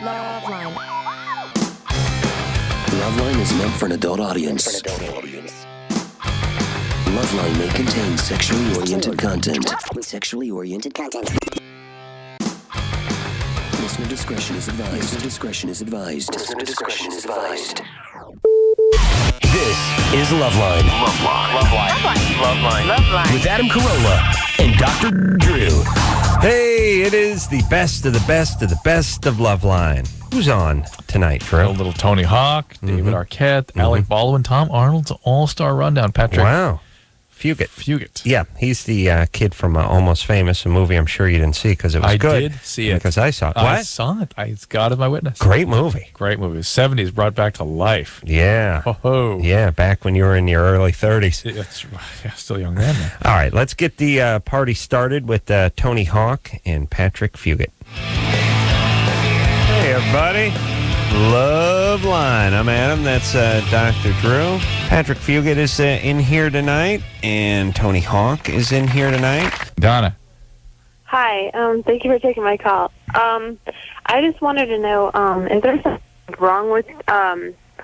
LoveLine. LoveLine is meant for an adult audience. LoveLine may contain sexually oriented content. Listener discretion is advised. This is LoveLine. LoveLine. With Adam Carolla and Dr. Drew. Hey, it is the best of the best of the best of LoveLine. Who's on tonight, Drew? A little Tony Hawk, David Arquette, Alec Baldwin, Tom Arnold's all-star rundown. Patrick. Wow. Fugit. Yeah, he's the kid from Almost Famous, a movie I'm sure you didn't see because it was good. I did see it. Because I saw it. I saw it. It's God is my witness. Great movie. Great movie. 70s brought back to life. Yeah. Oh. Yeah, back when you were in your early 30s. Yeah, still young man. All right, let's get the party started with Tony Hawk and Patrick Fugit. Hey, everybody. LoveLine. I'm Adam. That's Dr. Drew. Patrick Fugit is in here tonight, and Tony Hawk is in here tonight. Donna. Hi. Thank you for taking my call. I just wanted to know, is there something wrong with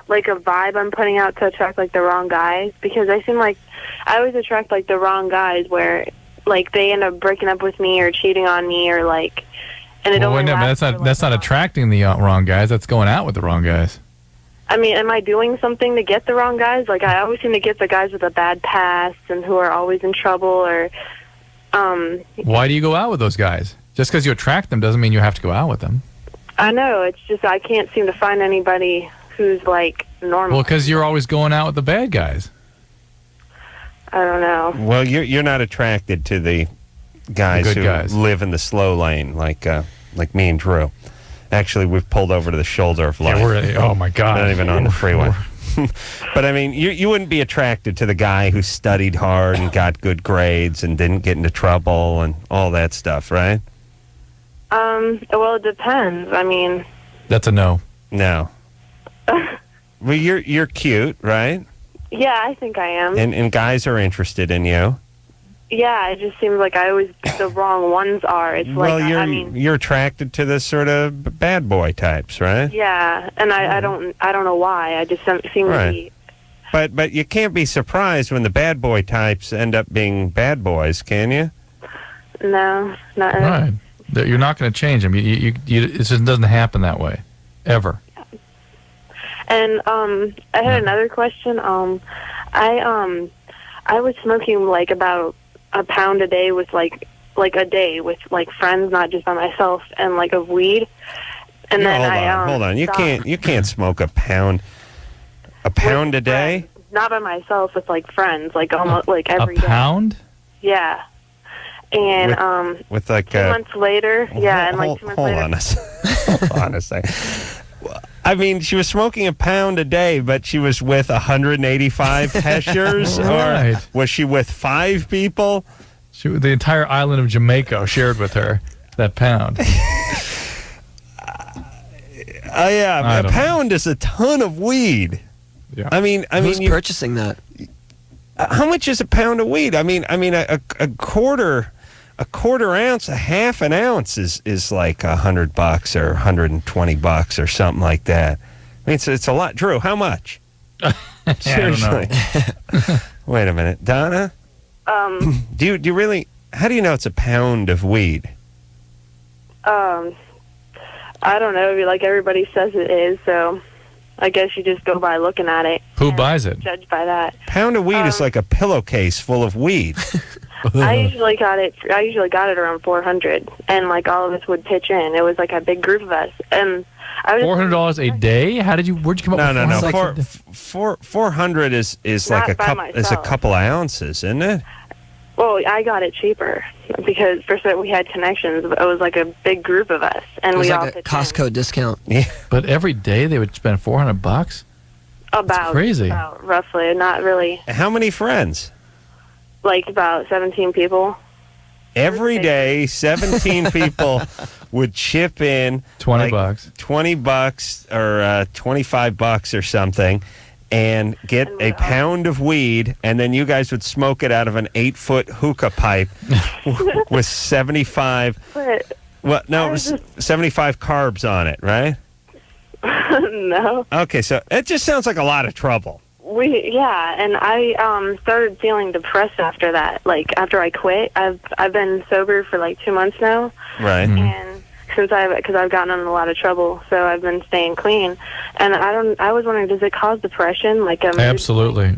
like a vibe I'm putting out to attract like the wrong guys? Because I seem like I always attract like the wrong guys where like they end up breaking up with me or cheating on me or like. Well, wait, no, but that's not attracting the wrong guys. That's going out with the wrong guys. I mean, am I doing something to get the wrong guys? Like, I always seem to get the guys with a bad past and who are always in trouble or... Why do you go out with those guys? Just because you attract them doesn't mean you have to go out with them. I know. It's just I can't seem to find anybody who's, like, normal. Well, because you're always going out with the bad guys. I don't know. Well, you're not attracted to the guys who live in the slow lane like me and Drew. Actually, we've pulled over to the shoulder of life. Yeah, oh, my God. Not even on the freeway. But, I mean, you wouldn't be attracted to the guy who studied hard and got good grades and didn't get into trouble and all that stuff, right? Well, it depends. I mean... That's a no. No. Well, you're cute, right? Yeah, I think I am. And guys are interested in you. Yeah, it just seems like I always the wrong ones are. It's well, like you're attracted to the sort of bad boy types, right? Yeah, and I don't know why. I just seem to be. But you can't be surprised when the bad boy types end up being bad boys, can you? No, not really. Right. You're not going to change them. It just doesn't happen that way, ever. And I had another question. I was smoking like about a pound a day with like a day with like friends, not just by myself, and like of weed. And then hold on. You can't smoke a pound a day. Friends. Not by myself, with like friends, like almost like every day. A pound? Yeah. And with like 2 months later, and like 2 months later. Hold on a second. I mean, she was smoking a pound a day, but she was with 185 heshers, right. Or was she with 5 people? The entire island of Jamaica shared with her that pound. Yeah, a pound is a ton of weed. Yeah. I mean, who's purchasing that? How much is a pound of weed? I mean, a quarter ounce, a half an ounce is like $100 or $120 or something like that. I mean, it's a lot. Drew, how much? Seriously. Wait a minute, Donna. Do you really? How do you know it's a pound of weed? I don't know. Like everybody says it is, so I guess you just go by looking at it. Who buys it? Judge by that. Pound of weed is like a pillowcase full of weed. I usually got it around 400, and like all of us would pitch in. It was like a big group of us, and I was $400 a day. Where'd you come up with? No. 400 is like a couple ounces, isn't it? Well, I got it cheaper because first we had connections. It was like a big group of us, and we all pitched in. Costco discount. Yeah. But every day they would spend $400. About crazy. About roughly, not really. How many friends? Like about 17 people. Every day, 17 people would chip in $20, $20 or $25 or something, and get a pound of weed, and then you guys would smoke it out of an 8-foot hookah pipe with 75. But Well, no, it was 75 carbs on it, right? No. Okay, so it just sounds like a lot of trouble. And I started feeling depressed after that. Like after I quit, I've been sober for like 2 months now. Right. And because I've gotten in a lot of trouble, so I've been staying clean. And I was wondering, does it cause depression? Like Absolutely.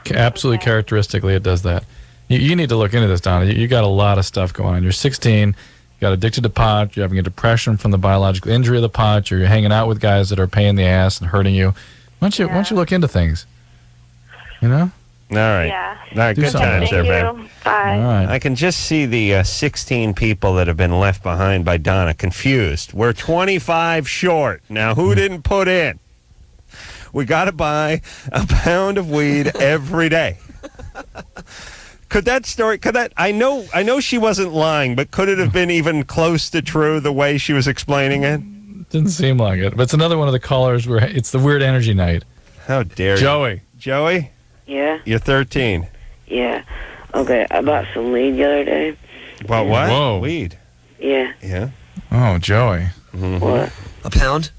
Characteristically, it does that. You need to look into this, Donna. You got a lot of stuff going on. You're 16. You got addicted to pot. You're having a depression from the biological injury of the pot. You're hanging out with guys that are a pain in the ass and hurting you. Why don't you look into things? You know? All right. Yeah. All right, good times there, babe. Bye. All right. I can just see the 16 people that have been left behind by Donna confused. We're 25 short. Now, who didn't put in? We got to buy a pound of weed every day. I know she wasn't lying, but could it have been even close to true the way she was explaining it? Didn't seem like it. But it's another one of the callers where it's the weird energy night. How dare you. Joey? Yeah? You're 13. Yeah. Okay, I bought some weed the other day. Well, what? Whoa. Weed? Yeah. Yeah. Oh, Joey. Mm-hmm. What? A pound?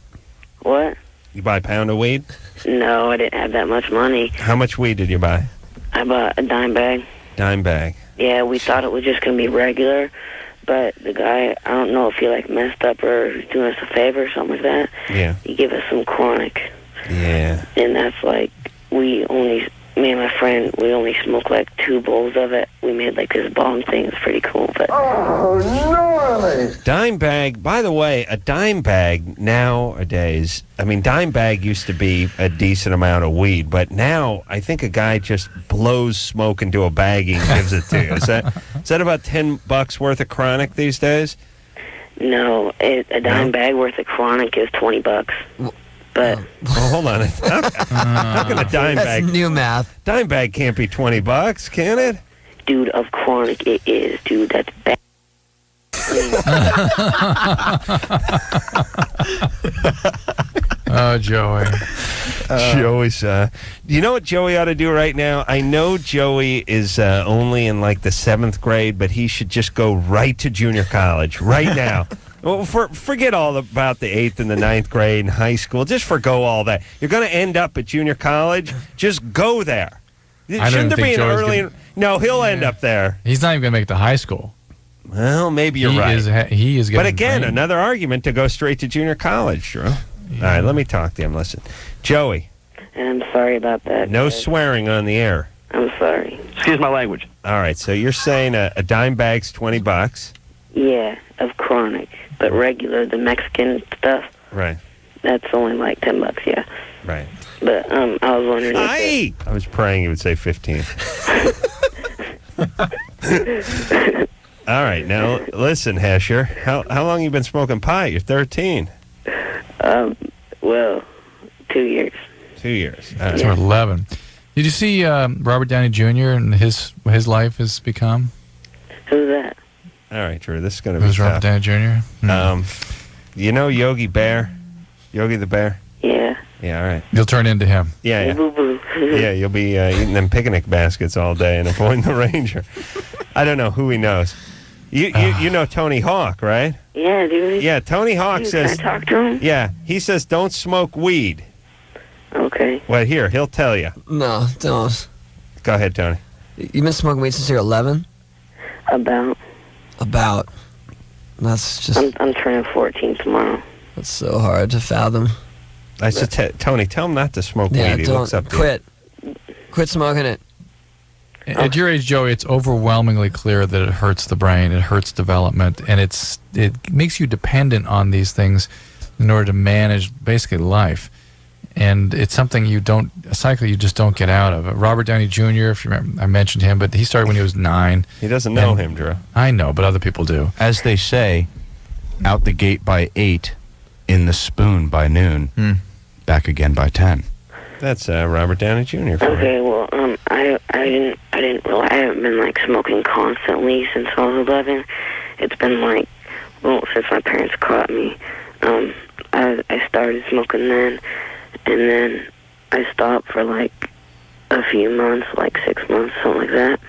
What? You buy a pound of weed? No, I didn't have that much money. How much weed did you buy? I bought a dime bag. Dime bag. Yeah, we thought it was just going to be regular, but the guy, I don't know if he like messed up or doing us a favor or something like that. Yeah. He gave us some chronic. Yeah. And that's like, me and my friend, we only smoked like 2 bowls of it. We made like this bomb thing. It's pretty cool, but... Oh, gnarly! Dime bag, by the way, a dime bag nowadays, I mean, dime bag used to be a decent amount of weed, but now I think a guy just blows smoke into a baggie and gives it to you. Is that about $10 worth of chronic these days? No, a dime bag worth of chronic is $20. But well, hold on. How can a dime bag? That's new math. Dime bag can't be $20, can it? Dude, of chronic it is, dude. That's bad. Oh, Joey. Joey's. You know what Joey ought to do right now? I know Joey is only in like the 7th grade, but he should just go right to junior college right now. Well, forget all about the 8th and the 9th grade and high school. Just forgo all that. You're going to end up at junior college. Just go there. Shouldn't there be an early? No, he'll end up there. He's not even going to make it to high school. Well, maybe you're right. He is getting But again, brain. another argument to go straight to junior college, Drew. Yeah. All right, let me talk to him. Listen, Joey. And I'm sorry about that. No guys. swearing on the air. I'm sorry. Excuse my language. All right, so you're saying a dime bag's $20? Yeah, of chronic. But regular, the Mexican stuff, Right. that's only like $10, yeah. Right. But I was wondering I was praying you would say 15. All right, now listen, Hesher. How long you been smoking pot? You're 13. well, 2 years. 2 years. All right. So 11. Did you see Robert Downey Jr. and his life has become? Who's that? All right, Drew. This is going to be Who's tough. Robert Downey Jr.? You know Yogi Bear? Yogi the Bear? Yeah. Yeah, all right. You'll turn into him. Yeah. Boo-boo. Yeah, you'll be eating them picnic baskets all day and avoiding the ranger. I don't know who he knows. You know Tony Hawk, right? Yeah, dude. Yeah, Tony Hawk Dude, says... Can I talk to him? Yeah, he says don't smoke weed. Okay. Well, here, he'll tell you. No, don't. Go ahead, Tony. You've been smoking weed since you're 11? About. That's just... I'm turning 14 tomorrow. That's so hard to fathom. I said, Tony, tell him not to smoke Yeah, weed. He looks up to quit. Quit smoking it. At your age, Joey, it's overwhelmingly clear that it hurts the brain, it hurts development, and it makes you dependent on these things in order to manage basically life. And it's something a cycle you just don't get out of. Robert Downey Jr., if you remember, I mentioned him, but he started when he was 9. He doesn't know him, Drew. I know, but other people do. As they say, out the gate by 8, in the spoon by noon, back again by 10. That's Robert Downey Jr. for Okay, well, I didn't realize I haven't been like smoking constantly since I was 11. It's been like, since my parents caught me. I started smoking then, and then I stopped for like a few months, like 6 months, something like that.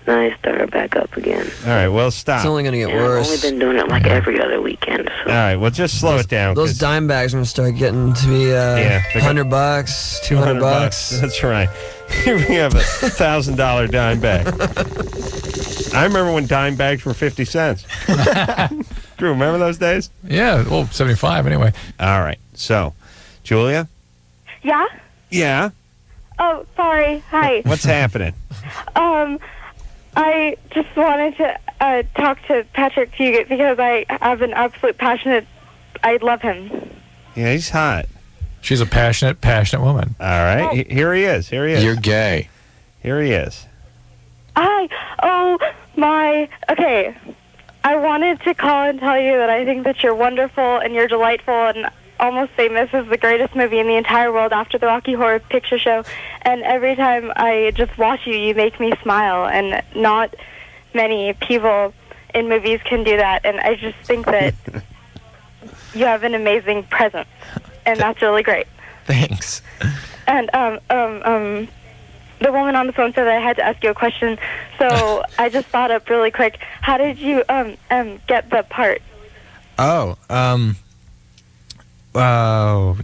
then I started back up again. All right, well, stop. It's only going to get Yeah, I've worse. only been doing it like every other weekend. All So. right, well, just slow it down. Those 'cause dime bags are going to start getting to be they're $100, $200. That's right. Here we have a $1,000 dime bag. I remember when dime bags were 50 cents. Drew, remember those days? Yeah, well, 75 anyway. All right, so, Julia? Yeah? Yeah? Oh, sorry. Hi. What's happening? I just wanted to talk to Patrick Fugit because I have an absolute passionate... I love him. Yeah, he's hot. She's a passionate woman. All right, here he is. Here he is. You're gay. Here he is. Hi. Oh, my... Okay. I wanted to call and tell you that I think that you're wonderful and you're delightful and almost say this is the greatest movie in the entire world after the Rocky Horror Picture Show. And every time I just watch you, you make me smile. And not many people in movies can do that. And I just think that you have an amazing presence. And that's really great. Thanks. And the woman on the phone said that I had to ask you a question. So I just thought up really quick. How did you get the part?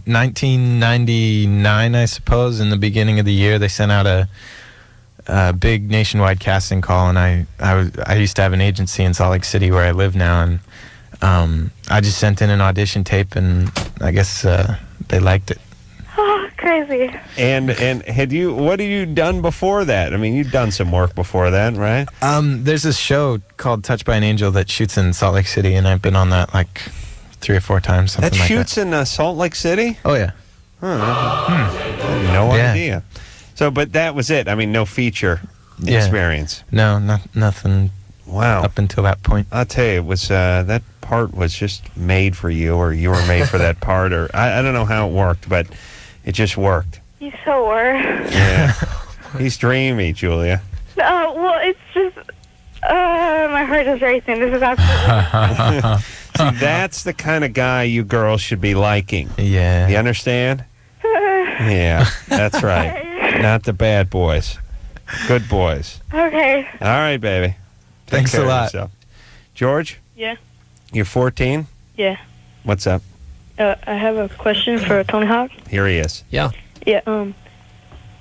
1999, I suppose, in the beginning of the year, they sent out a big nationwide casting call, and I used to have an agency in Salt Lake City where I live now, and I just sent in an audition tape, and I guess they liked it. Oh, crazy. And what have you done before that? I mean, you've done some work before that, right? There's this show called Touched by an Angel that shoots in Salt Lake City, and I've been on that like 3 or 4 times, something That like shoots in Salt Lake City? Oh, yeah. I had no Yeah. idea. So, but that was it. I mean, no feature experience. No, nothing Wow. up until that point. I'll tell you, it was that part was just made for you, or you were made for that part, or I don't know how it worked, but it just worked. You so were. Yeah. He's dreamy, Julia. Oh, well, it's just... my heart is racing. This is absolutely... See, that's the kind of guy you girls should be liking. Yeah. You understand? Yeah, that's right. Not the bad boys. Good boys. Okay. All right, baby. Take Thanks care a of lot. yourself. George, Yeah. you're 14? Yeah. What's up? I have a question for Tony Hawk. Here he is. Yeah. Yeah.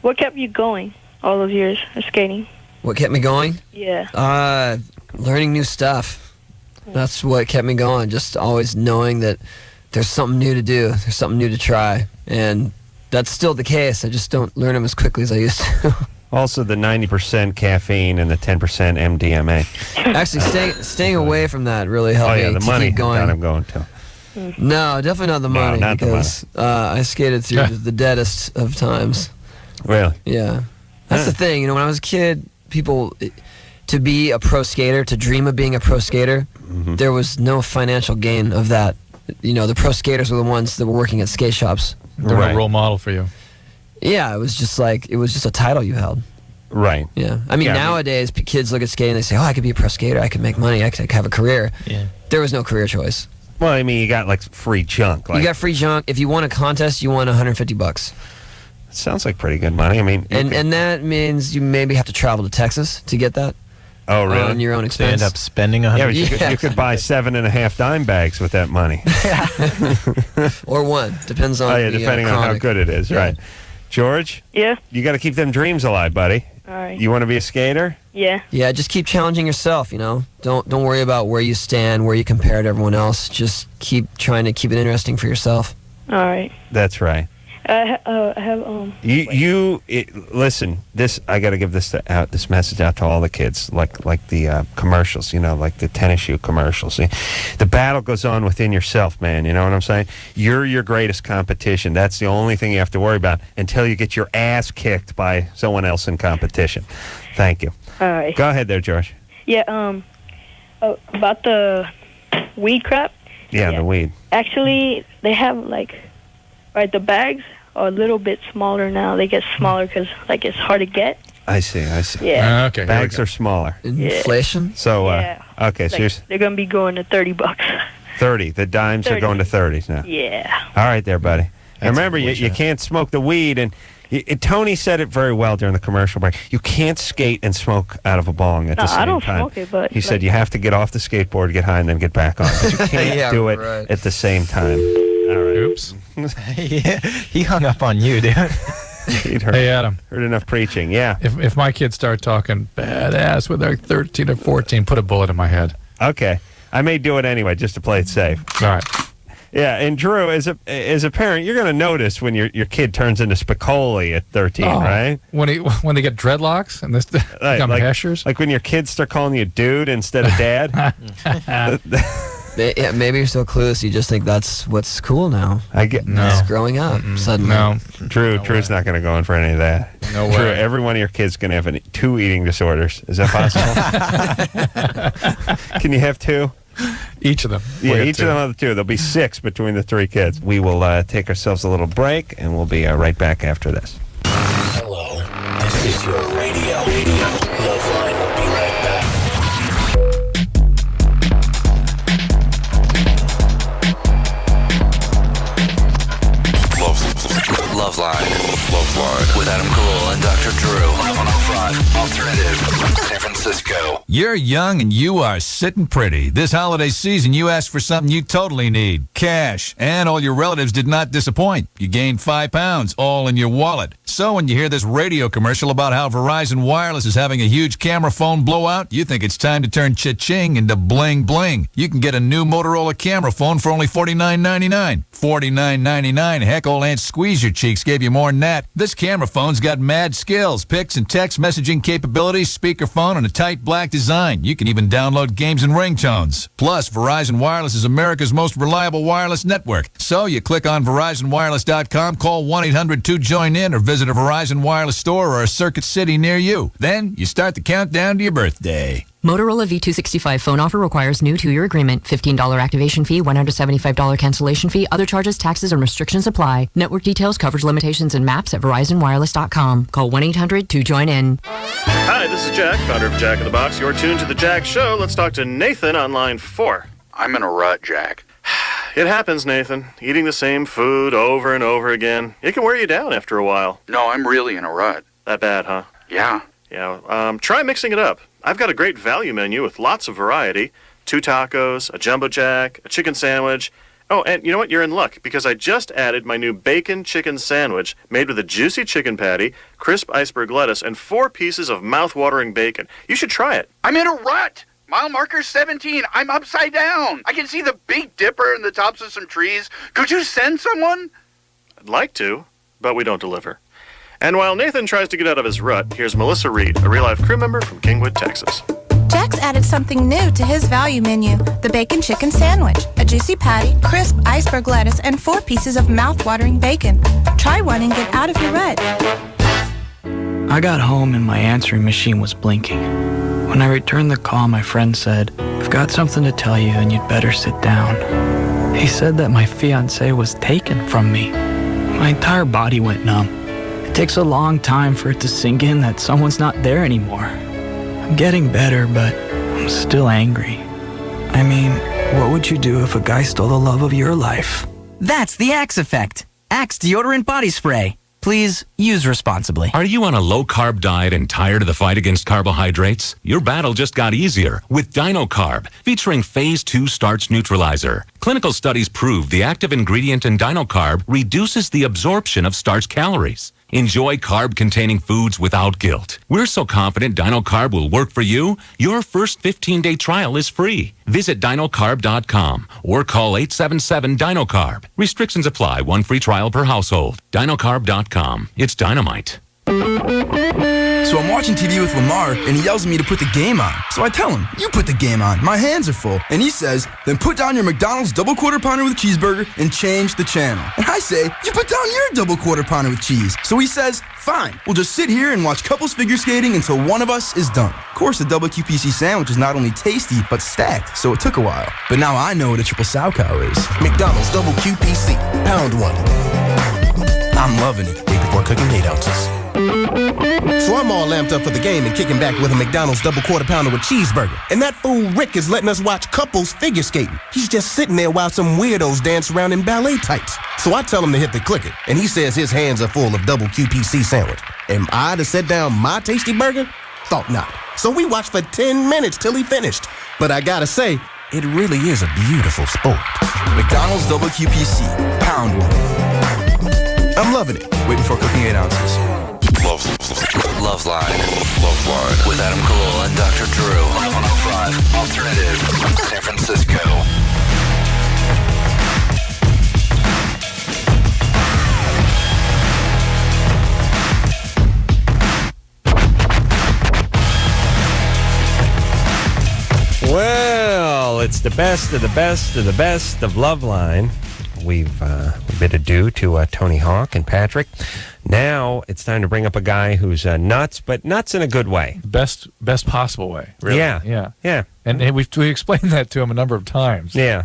What kept you going all those years of skating? What kept me going? Yeah. Learning new stuff. That's what kept me going. Just always knowing that there's something new to do. There's something new to try. And that's still the case. I just don't learn them as quickly as I used to. Also, the 90% caffeine and the 10% MDMA. Actually, staying away from that really helped Oh, yeah, me the to money keep going. got him going, too. No, definitely not the No, money. not the because I skated through the deadest of times. Really? Yeah. That's the thing. You know, when I was a kid, people... To be a pro skater, to dream of being a pro skater, there was no financial gain of that. You know, the pro skaters were the ones that were working at skate shops. They're a role model for you. Yeah, it was just a title you held. Right. Yeah. I mean, nowadays, kids look at skating and they say, oh, I could be a pro skater, I could make money, I could have a career. Yeah. There was no career choice. Well, I mean, you got, like, free junk. Like, You got free junk. If you won a contest, you won $150. Sounds like pretty good money. I mean... And that means you maybe have to travel to Texas to get that. Oh, really? On your own They expense. end up spending Yeah, $100. but you could buy 7.5 dime bags with that money. Or one. Depends on depending on how chronic. good it is. Yeah. Right. George? Yeah. You got to keep them dreams alive, buddy. All right. You want to be a skater? Yeah. Yeah, just keep challenging yourself, you know. Don't worry about where you stand, where you compare to everyone else. Just keep trying to keep it interesting for yourself. All right. That's right. I have Listen. This I got to give this message out to all the kids, like the commercials, you know, like the tennis shoe commercials. See, the battle goes on within yourself, man. You know what I'm saying? You're your greatest competition. That's the only thing you have to worry about until you get your ass kicked by someone else in competition. Thank you. All right. Go ahead there, George. Yeah. About the weed crap. Yeah, the weed. Actually, they have the bags are a little bit smaller now. They get smaller because it's hard to get. I see. Yeah. Okay. Bags are smaller. Inflation? So, Yeah. okay, so They're gonna be going to $30. 30. The dimes are 30. going to 30s now. Yeah. All right there, buddy. And remember, you can't smoke the weed, and Tony said it very well during the commercial break. You can't skate and smoke out of a bong at the same time. I don't smoke it, but... He said you have to get off the skateboard, get high, and then get back on. But you can't do it at the same time. All right. Oops. He hung up on you, dude. Hey, Adam. Heard enough preaching, yeah. If my kids start talking badass when they're 13 or 14, put a bullet in my head. Okay. I may do it anyway, just to play it safe. All right. Yeah, and Drew, as a parent, you're going to notice when your kid turns into Spicoli at 13, right? When they get dreadlocks and this become hashers? Like when your kids start calling you dude instead of dad? Yeah, maybe you're so clueless. You just think that's what's cool now. It's growing up suddenly. No, Drew's not going to go in for any of that. No way. Drew, every one of your kids can have 2 eating disorders. Is that possible? Can you have 2? Each of them. Yeah, each of them have 2. There'll be 6 between the 3 kids. We will take ourselves a little break, and we'll be right back after this. Hello, this is your radio. LoveLine will be right back. LoveLine with Adam Carolla and Dr. Drew on 105 Alternative, San Francisco. You're young and you are sitting pretty. This holiday season, you asked for something you totally need. Cash. And all your relatives did not disappoint. You gained 5 pounds, all in your wallet. So when you hear this radio commercial about how Verizon Wireless is having a huge camera phone blowout, you think it's time to turn cha-ching into bling-bling. You can get a new Motorola camera phone for only $49.99. $49.99. Heck, old Aunt Squeeze Your Cheeks gave you more than that. This camera phone's got mad skills, pics and text messaging capabilities, speakerphone, and a tight black design. You can even download games and ringtones. Plus, Verizon Wireless is America's most reliable wireless network. So you click on VerizonWireless.com, call 1-800-2-JOIN-IN, or visit a Verizon Wireless store or a Circuit City near you. Then you start the countdown to your birthday. Motorola V265 phone offer requires new 2-year agreement. $15 activation fee, $175 cancellation fee. Other charges, taxes, and restrictions apply. Network details, coverage limitations, and maps at VerizonWireless.com. Call 1-800-2-JOIN-IN. Hi, this is Jack, founder of Jack in the Box. You're tuned to The Jack Show. Let's talk to Nathan on line 4. I'm in a rut, Jack. It happens, Nathan. Eating the same food over and over again. It can wear you down after a while. No, I'm really in a rut. That bad, huh? Yeah. Yeah. Try mixing it up. I've got a great value menu with lots of variety. 2 tacos, a jumbo jack, a chicken sandwich. Oh, and you know what? You're in luck, because I just added my new bacon chicken sandwich made with a juicy chicken patty, crisp iceberg lettuce, and 4 pieces of mouth-watering bacon. You should try it. I'm in a rut. Mile marker 17. I'm upside down. I can see the Big Dipper and the tops of some trees. Could you send someone? I'd like to, but we don't deliver. And while Nathan tries to get out of his rut, here's Melissa Reed, a real-life crew member from Kingwood, Texas. Jack's added something new to his value menu, the bacon chicken sandwich, a juicy patty, crisp iceberg lettuce, and 4 pieces of mouth-watering bacon. Try one and get out of your rut. I got home and my answering machine was blinking. When I returned the call, my friend said, "I've got something to tell you and you'd better sit down." He said that my fiancée was taken from me. My entire body went numb. It takes a long time for it to sink in that someone's not there anymore. I'm getting better, but I'm still angry. I mean, what would you do if a guy stole the love of your life? That's the Axe effect. Axe deodorant body spray. Please use responsibly. Are you on a low-carb diet and tired of the fight against carbohydrates? Your battle just got easier with DinoCarb, featuring Phase 2 Starch Neutralizer. Clinical studies prove the active ingredient in DinoCarb reduces the absorption of starch calories. Enjoy carb-containing foods without guilt. We're so confident DinoCarb will work for you, your first 15-day trial is free. Visit dinocarb.com or call 877-DINOCARB. Restrictions apply. 1 free trial per household. Dinocarb.com. It's dynamite. So I'm watching TV with Lamar, and he yells at me to put the game on. So I tell him, "You put the game on. My hands are full." And he says, "Then put down your McDonald's double quarter pounder with cheeseburger and change the channel." And I say, "You put down your double quarter pounder with cheese." So he says, "Fine, we'll just sit here and watch couples figure skating until one of us is done." Of course, the double QPC sandwich is not only tasty, but stacked, so it took a while. But now I know what a triple sow cow is. McDonald's double QPC, pound 1. I'm loving it. Before cooking 8 ounces. So I'm all lamped up for the game and kicking back with a McDonald's double quarter pounder with cheeseburger. And that fool Rick is letting us watch couples figure skating. He's just sitting there while some weirdos dance around in ballet tights. So I tell him to hit the clicker, and he says his hands are full of double QPC sandwich. Am I to set down my tasty burger? Thought not. So we watched for 10 minutes till he finished. But I gotta say, it really is a beautiful sport. McDonald's Double QPC. Pound one. I'm loving it. Waiting for cooking 8 ounces. LoveLine. LoveLine. With Adam Carolla and Dr. Drew. On 105 Alternative. San Francisco. Well, it's the best of the best of the best of LoveLine. We've bid adieu to Tony Hawk and Patrick. Now it's time to bring up a guy who's nuts, but nuts in a good way. Best possible way. Really. Yeah. And we explained that to him a number of times. Yeah.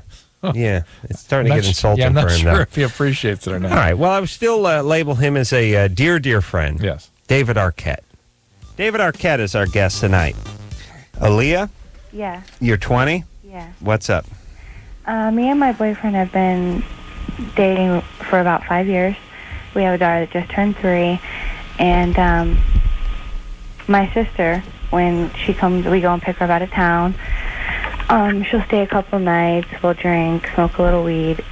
Yeah. It's starting to get insulting I'm for not him sure now. if he appreciates it or not. All right. Well, I would still label him as a dear friend. Yes. David Arquette. David Arquette is our guest tonight. Aaliyah? Yeah. You're 20? Yeah. What's up? Me and my boyfriend have been dating for about 5 years. We have a daughter that just turned 3. And my sister, when she comes, we go and pick her up out of town. She'll stay a couple nights. We'll drink, smoke a little weed.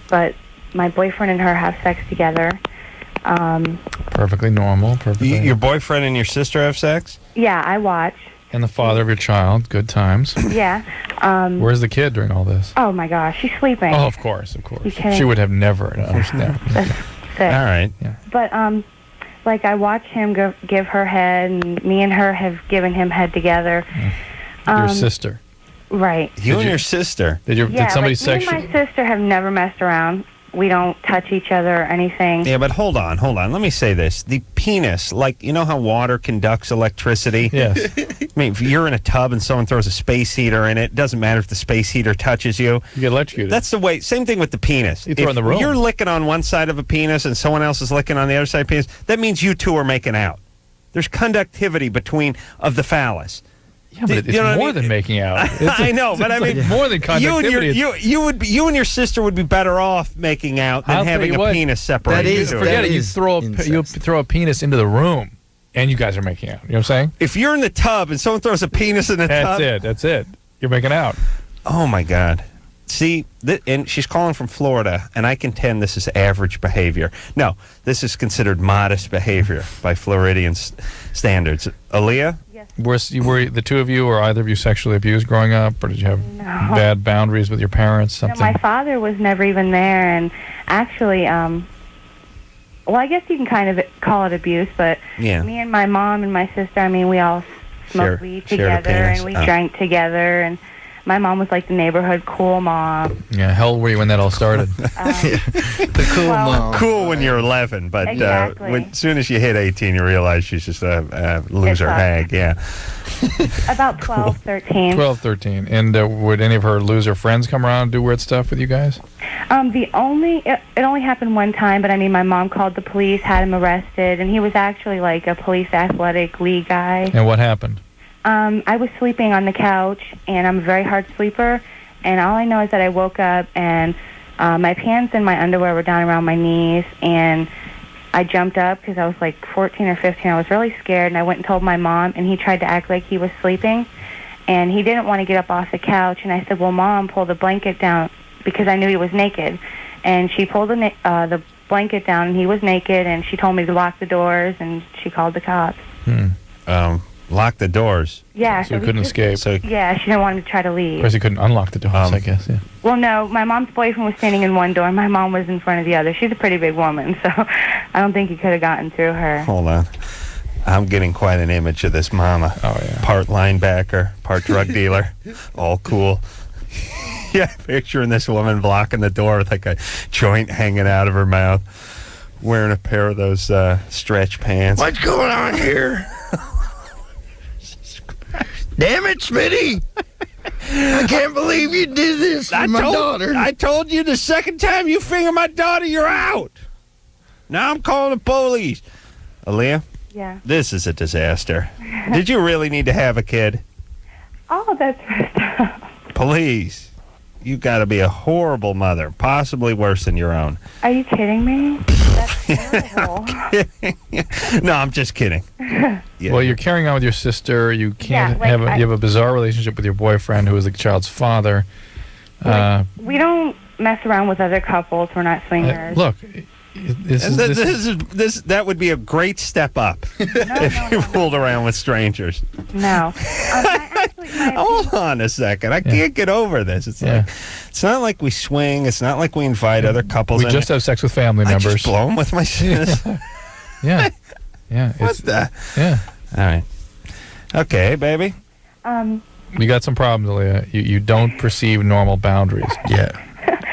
But my boyfriend and her have sex together. Perfectly normal. Perfectly. Your boyfriend and your sister have sex? Yeah, I watch. And the father of your child. Good times. Yeah. Where's the kid during all this? Oh, my gosh. She's sleeping. Oh, of course. You kidding? She would have never understood. Sick. All right. Yeah. But, like, I watch him give her head, and me and her have given him head together. Your sister. Right. You and your sister. Did somebody Me and my sister have never messed around. We don't touch each other or anything. Yeah, but hold on. Let me say this. The penis, like, you know how water conducts electricity? Yes. I mean, if you're in a tub and someone throws a space heater in it, doesn't matter if the space heater touches you. You get electrocuted. That's the way. Same thing with the penis. You throw it in the room. If you're licking on one side of a penis and someone else is licking on the other side of the penis, that means you two are making out. There's conductivity of the phallus. Yeah, but it's more than making out. I know, but I mean, more than conductivity. You and your sister would be better off making out than having a penis separate. Forget it. You throw a penis into the room, and you guys are making out. You know what I'm saying? If you're in the tub and someone throws a penis in the tub, That's it. You're making out. Oh my God. See, and she's calling from Florida, and I contend this is average behavior. No, this is considered modest behavior by Floridian standards. Aaliyah? Yes. Were the two of you or either of you sexually abused growing up, or did you have bad boundaries with your parents? Something? No, my father was never even there, and actually, well, I guess you can kind of call it abuse, but me and my mom and my sister, I mean, we all smoked weed together, and we drank together, and my mom was like the neighborhood cool mom. Yeah, how old were you when that all started? The cool mom. Cool when you're 11, but exactly. As soon as you hit 18, you realize she's just a loser hag. Yeah. About 12, 13. 12, 13. And would any of her loser friends come around and do weird stuff with you guys? It only happened one time, but I mean, my mom called the police, had him arrested, and he was actually like a police athletic league guy. And what happened? I was sleeping on the couch, and I'm a very hard sleeper, and all I know is that I woke up, and my pants and my underwear were down around my knees, and I jumped up because I was like 14 or 15. I was really scared, and I went and told my mom, and he tried to act like he was sleeping, and he didn't want to get up off the couch, and I said, well, Mom, pull the blanket down, because I knew he was naked, and she pulled the blanket down, and he was naked, and she told me to lock the doors, and she called the cops. Lock the doors. Yeah. So he couldn't escape. Yeah, she didn't want him to try to leave. Of course, he couldn't unlock the doors, I guess, yeah. Well, no, my mom's boyfriend was standing in one door, and my mom was in front of the other. She's a pretty big woman, so I don't think he could have gotten through her. Hold on. I'm getting quite an image of this mama. Oh, yeah. Part linebacker, part drug dealer. All cool. Yeah, picturing this woman blocking the door with like a joint hanging out of her mouth, wearing a pair of those stretch pants. What's going on here? Damn it, Smitty! I can't believe you did this to my daughter. I told you the second time you finger my daughter, you're out. Now I'm calling the police. Aaliyah, Yeah. this is a disaster. Did you really need to have a kid? Oh, that's messed up. Please. You got to be a horrible mother, possibly worse than your own. Are you kidding me? That's terrible. No, I'm just kidding. Well, you're carrying on with your sister. You can't like you have a bizarre relationship with your boyfriend, who is the child's father. We don't mess around with other couples. We're not swingers. Look, that would be a great step up if you fooled around with strangers. No. Hold on a second. I can't get over this. It's like it's not like we swing. It's not like we invite other couples. We just have sex with family members. I just blow them with my sister. Yeah. What the? Yeah. All right. Okay, baby. We got some problems, Aaliyah. You don't perceive normal boundaries. Yeah.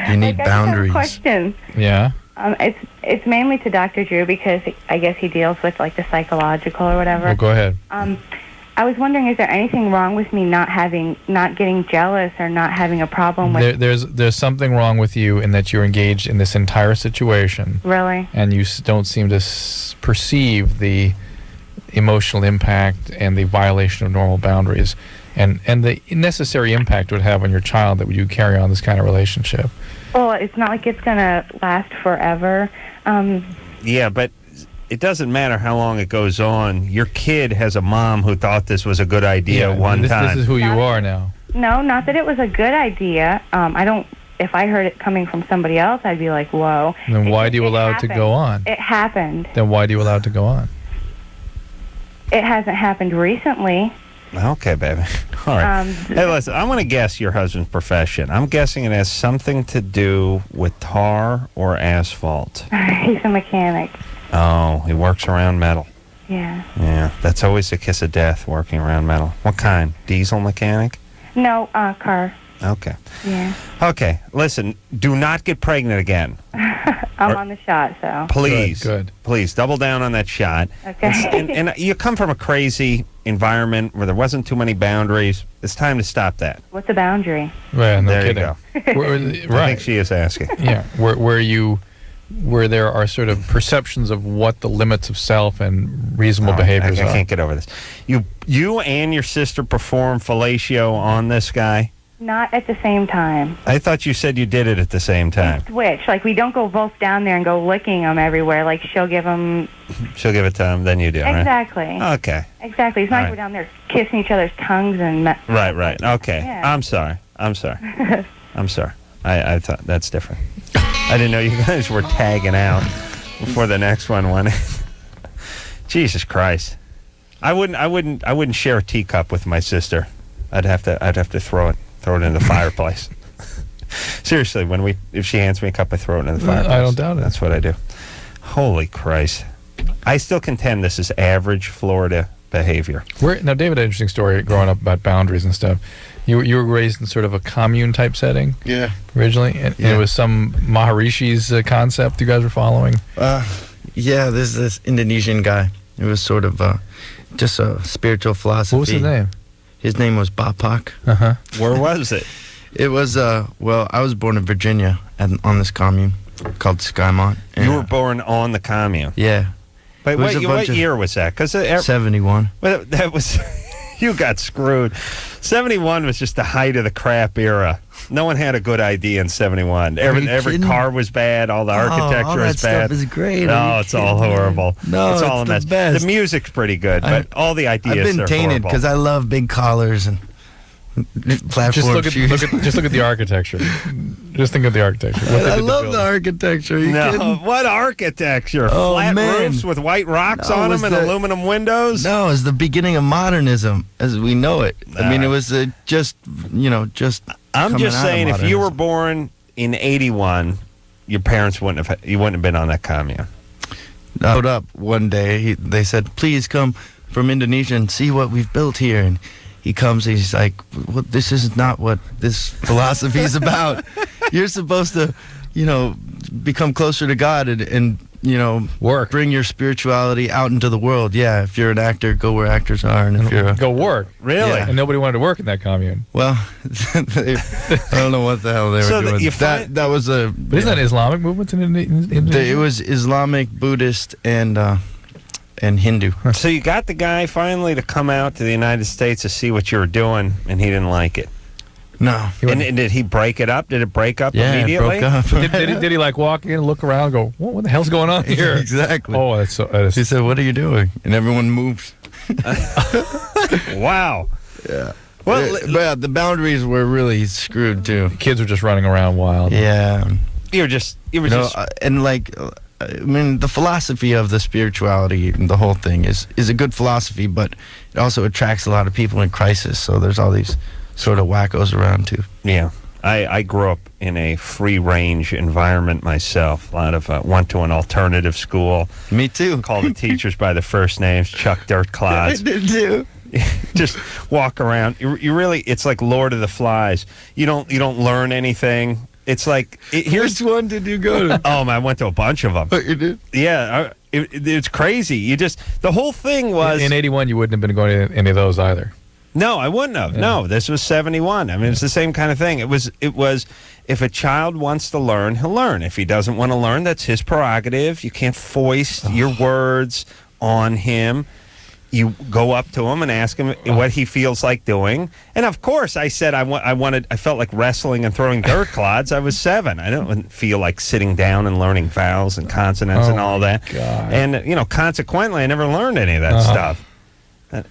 You need I just have a question. Yeah. It's mainly to Dr. Drew because I guess he deals with like the psychological or whatever. Well, go ahead. I was wondering, is there anything wrong with me not getting jealous or not having a problem with? There's something wrong with you in that you're engaged in this entire situation. Really? And you don't seem to perceive the emotional impact and the violation of normal boundaries, and the necessary impact it would have on your child that you carry on this kind of relationship. Well, it's not like it's gonna last forever. Yeah, but it doesn't matter how long it goes on. Your kid has a mom who thought this was a good idea one time. This is who you are now. No, not that it was a good idea. I don't. If I heard it coming from somebody else, I'd be like, "Whoa!" Then why do you allow it to go on? It happened. Then why do you allow it to go on? It hasn't happened recently. Okay, baby. All right. Hey, listen, I'm going to guess your husband's profession. I'm guessing it has something to do with tar or asphalt. He's a mechanic. Oh, he works around metal. Yeah. Yeah, that's always the kiss of death, working around metal. What kind? Diesel mechanic? No, car. Okay. Yeah. Okay, listen, do not get pregnant again. I'm on the shot, so. Please. Good. Please, double down on that shot. Okay. And you come from a crazy environment where there wasn't too many boundaries. It's time to stop that. What's the boundary? Well, no there kidding. You go. Right. I think she is asking. Yeah, where there are sort of perceptions of what the limits of self and reasonable behaviors I are. can't get over this. You and your sister perform fellatio on this guy? Not at the same time. I thought you said you did it at the same time. Switch. Like, we don't go both down there and go licking him everywhere. Like, she'll give him... She'll give it to him, then you do, Exactly. right? Okay. Exactly. It's not like we're down there kissing each other's tongues and... Right. Okay. Yeah. I'm sorry. I'm sorry. I thought that's different. I didn't know you guys were tagging out before the next one went in. Jesus Christ. I wouldn't share a teacup with my sister. I'd have to throw it in the fireplace. Seriously, if she hands me a cup, I throw it in the fireplace. I don't doubt it. That's what I do. Holy Christ. I still contend this is average Florida behavior. Now, David had an interesting story growing up about boundaries and stuff. You were raised in sort of a commune type setting. Yeah. Originally, and it was some Maharishi's concept you guys were following. Yeah, there's this Indonesian guy. It was sort of just a spiritual philosophy. What was his name? His name was Bapak. Uh-huh. Where was it? It was, well, I was born in Virginia on this commune called Skymont. You were born on the commune? Yeah. But what year was that? 71. Well, that was... You got screwed. 71 was just the height of the crap era. No one had a good idea in 71. Every car was bad. All the architecture all that is bad. stuff is great. No, it's all horrible. No, it's all a mess. the best. The music's pretty good, but all the ideas are I've been tainted because I love big collars and platform Just look shoes. at the architecture. Just think of the architecture. I love the architecture. Are you kidding? What architecture? Oh, Flat man. roofs with white rocks on them and aluminum windows? No, it was the beginning of modernism as we know it. I mean, it was just. I'm just saying, if you were born in 81, your parents wouldn't have been on that commune. I showed up one day. They said, "Please come from Indonesia and see what we've built here." And he comes and he's like, well, "This is not what this philosophy is about. You're supposed to, become closer to God and work, bring your spirituality out into the world. Yeah, if you're an actor, go where actors are, and if you're go work, really, yeah. And nobody wanted to work in that commune. Well, I don't know what the hell they were doing. That was a. But isn't that Islamic movements in It was Islamic, Buddhist, and and Hindu. So you got the guy finally to come out to the United States to see what you were doing, and he didn't like it. No. And did he break it up? Did it break up Yeah, immediately? it broke up. Did he like walk in, look around, and go, what the hell's going on here? Exactly. Oh, that's so. That is, He said, "What are you doing?" And everyone moved. Wow. Yeah. Well, But the boundaries were really screwed too. kids were just running around wild. Yeah. you were just And like, I mean, the philosophy of the spirituality and the whole thing is a good philosophy, but it also attracts a lot of people in crisis. So there's all these sort of wackos around too. Yeah. I grew up in a free-range environment myself. A lot of went to an alternative school. Me too. Called the teachers by the first names, Chuck Dirt Clods. I did too. Just walk around. You really, it's like Lord of the Flies. You don't learn anything. It's like Which one did you go to? Oh, man, I went to a bunch of them. Oh, you did? Yeah, it's crazy. You just the whole thing was In 81, you wouldn't have been going to any of those either. No, I wouldn't have. Yeah. No, this was 71. I mean, it's the same kind of thing. It was if a child wants to learn, he'll learn. If he doesn't want to learn, that's his prerogative. You can't foist your words on him. You go up to him and ask him what he feels like doing. And of course, I said I felt like wrestling and throwing dirt clods. I was 7. I didn't feel like sitting down and learning vowels and consonants and all that. God. And consequently, I never learned any of that stuff.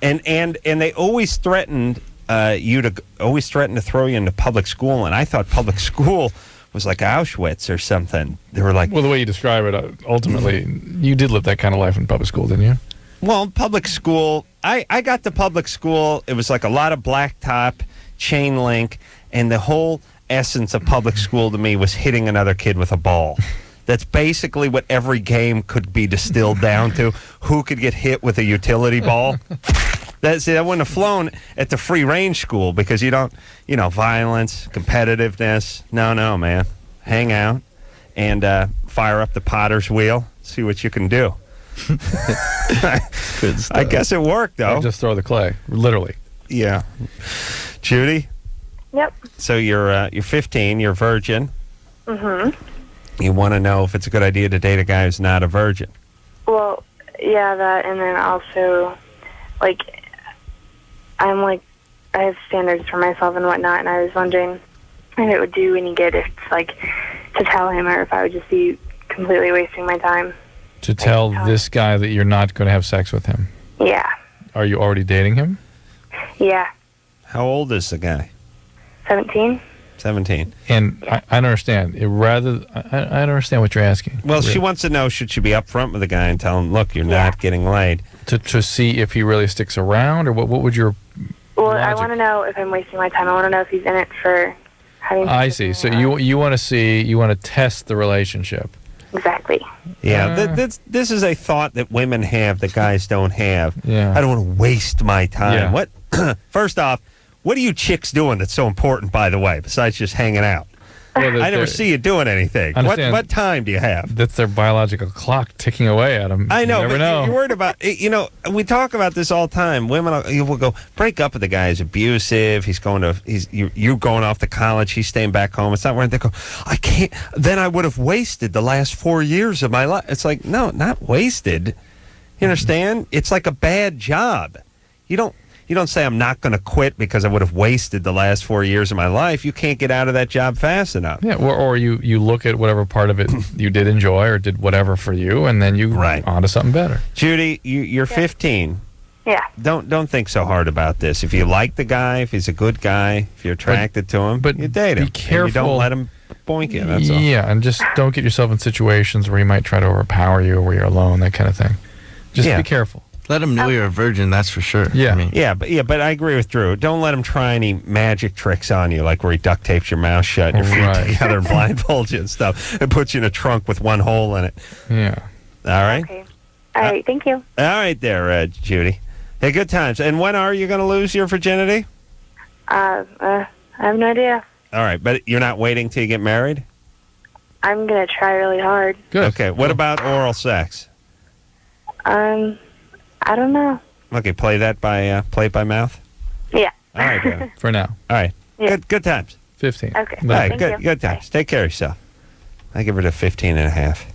And they always threatened to throw you into public school, and I thought public school was like Auschwitz or something. They were like, Well, the way you describe it, ultimately, you did live that kind of life in public school, didn't you? well, public school. I got to public school. It was like a lot of blacktop, chain link, and the whole essence of public school to me was hitting another kid with a ball. That's basically what every game could be distilled down to. Who could get hit with a utility ball? That wouldn't have flown at the free range school because you don't, violence, competitiveness. No, man. Hang out and fire up the potter's wheel. See what you can do. Good stuff. I guess it worked, though. Or just throw the clay, literally. Yeah. Judy? Yep. So you're 15. You're a virgin. Mm-hmm. You want to know if it's a good idea to date a guy who's not a virgin. Well, yeah, that, and then also, like, I have standards for myself and whatnot, and I was wondering if it would do any good if, like, to tell him, or if I would just be completely wasting my time. To tell this guy that you're not going to have sex with him. Yeah. Are you already dating him? Yeah. How old is the guy? 17. 17. And I don't understand. I don't understand what you're asking. Well, she wants to know, should she be upfront with the guy and tell him, look, you're not getting laid? To see if he really sticks around, or what would your... Well, I want to know if I'm wasting my time. I want to know if he's in it for having... I see. So you want to test the relationship. Exactly. Yeah, this is a thought that women have that guys don't have. Yeah. I don't want to waste my time. Yeah. What? First off, what are you chicks doing that's so important, by the way, besides just hanging out? Well, I never see you doing anything. What time do you have? That's their biological clock ticking away at them. I know, You never but know. you're worried about, we talk about this all the time. Women will go, break up with the guy who's abusive. You're going off to college. He's staying back home. It's not where they go, I can't, then I would have wasted the last 4 years of my life. It's like, no, not wasted. You understand? It's like a bad job. You don't say I'm not going to quit because I would have wasted the last 4 years of my life. You can't get out of that job fast enough. Yeah, or you look at whatever part of it you did enjoy or did whatever for you, and then you on to something better. Judy, you're 15. Yeah. Don't think so hard about this. If you like the guy, if he's a good guy, if you're attracted to him, you date him. Be careful. And you don't let him boink you. That's all. Yeah, and just don't get yourself in situations where he might try to overpower you, where you're alone, that kind of thing. Just be careful. Let him know you're a virgin, that's for sure. Yeah. But I agree with Drew. Don't let him try any magic tricks on you, like where he duct tapes your mouth shut and your feet together and blindfolds you and stuff, and puts you in a trunk with one hole in it. Yeah. All right? Okay. All right, thank you. All right there, Judy. Hey, good times. And when are you going to lose your virginity? I have no idea. All right, but you're not waiting till you get married? I'm going to try really hard. Good. Okay, what about oral sex? I don't know. Okay, play it by mouth? Yeah. All right, then. For now. All right. Yeah. Good times. 15. Okay. All right, Thank you. good times. Take care of yourself. I give her to 15 and a half.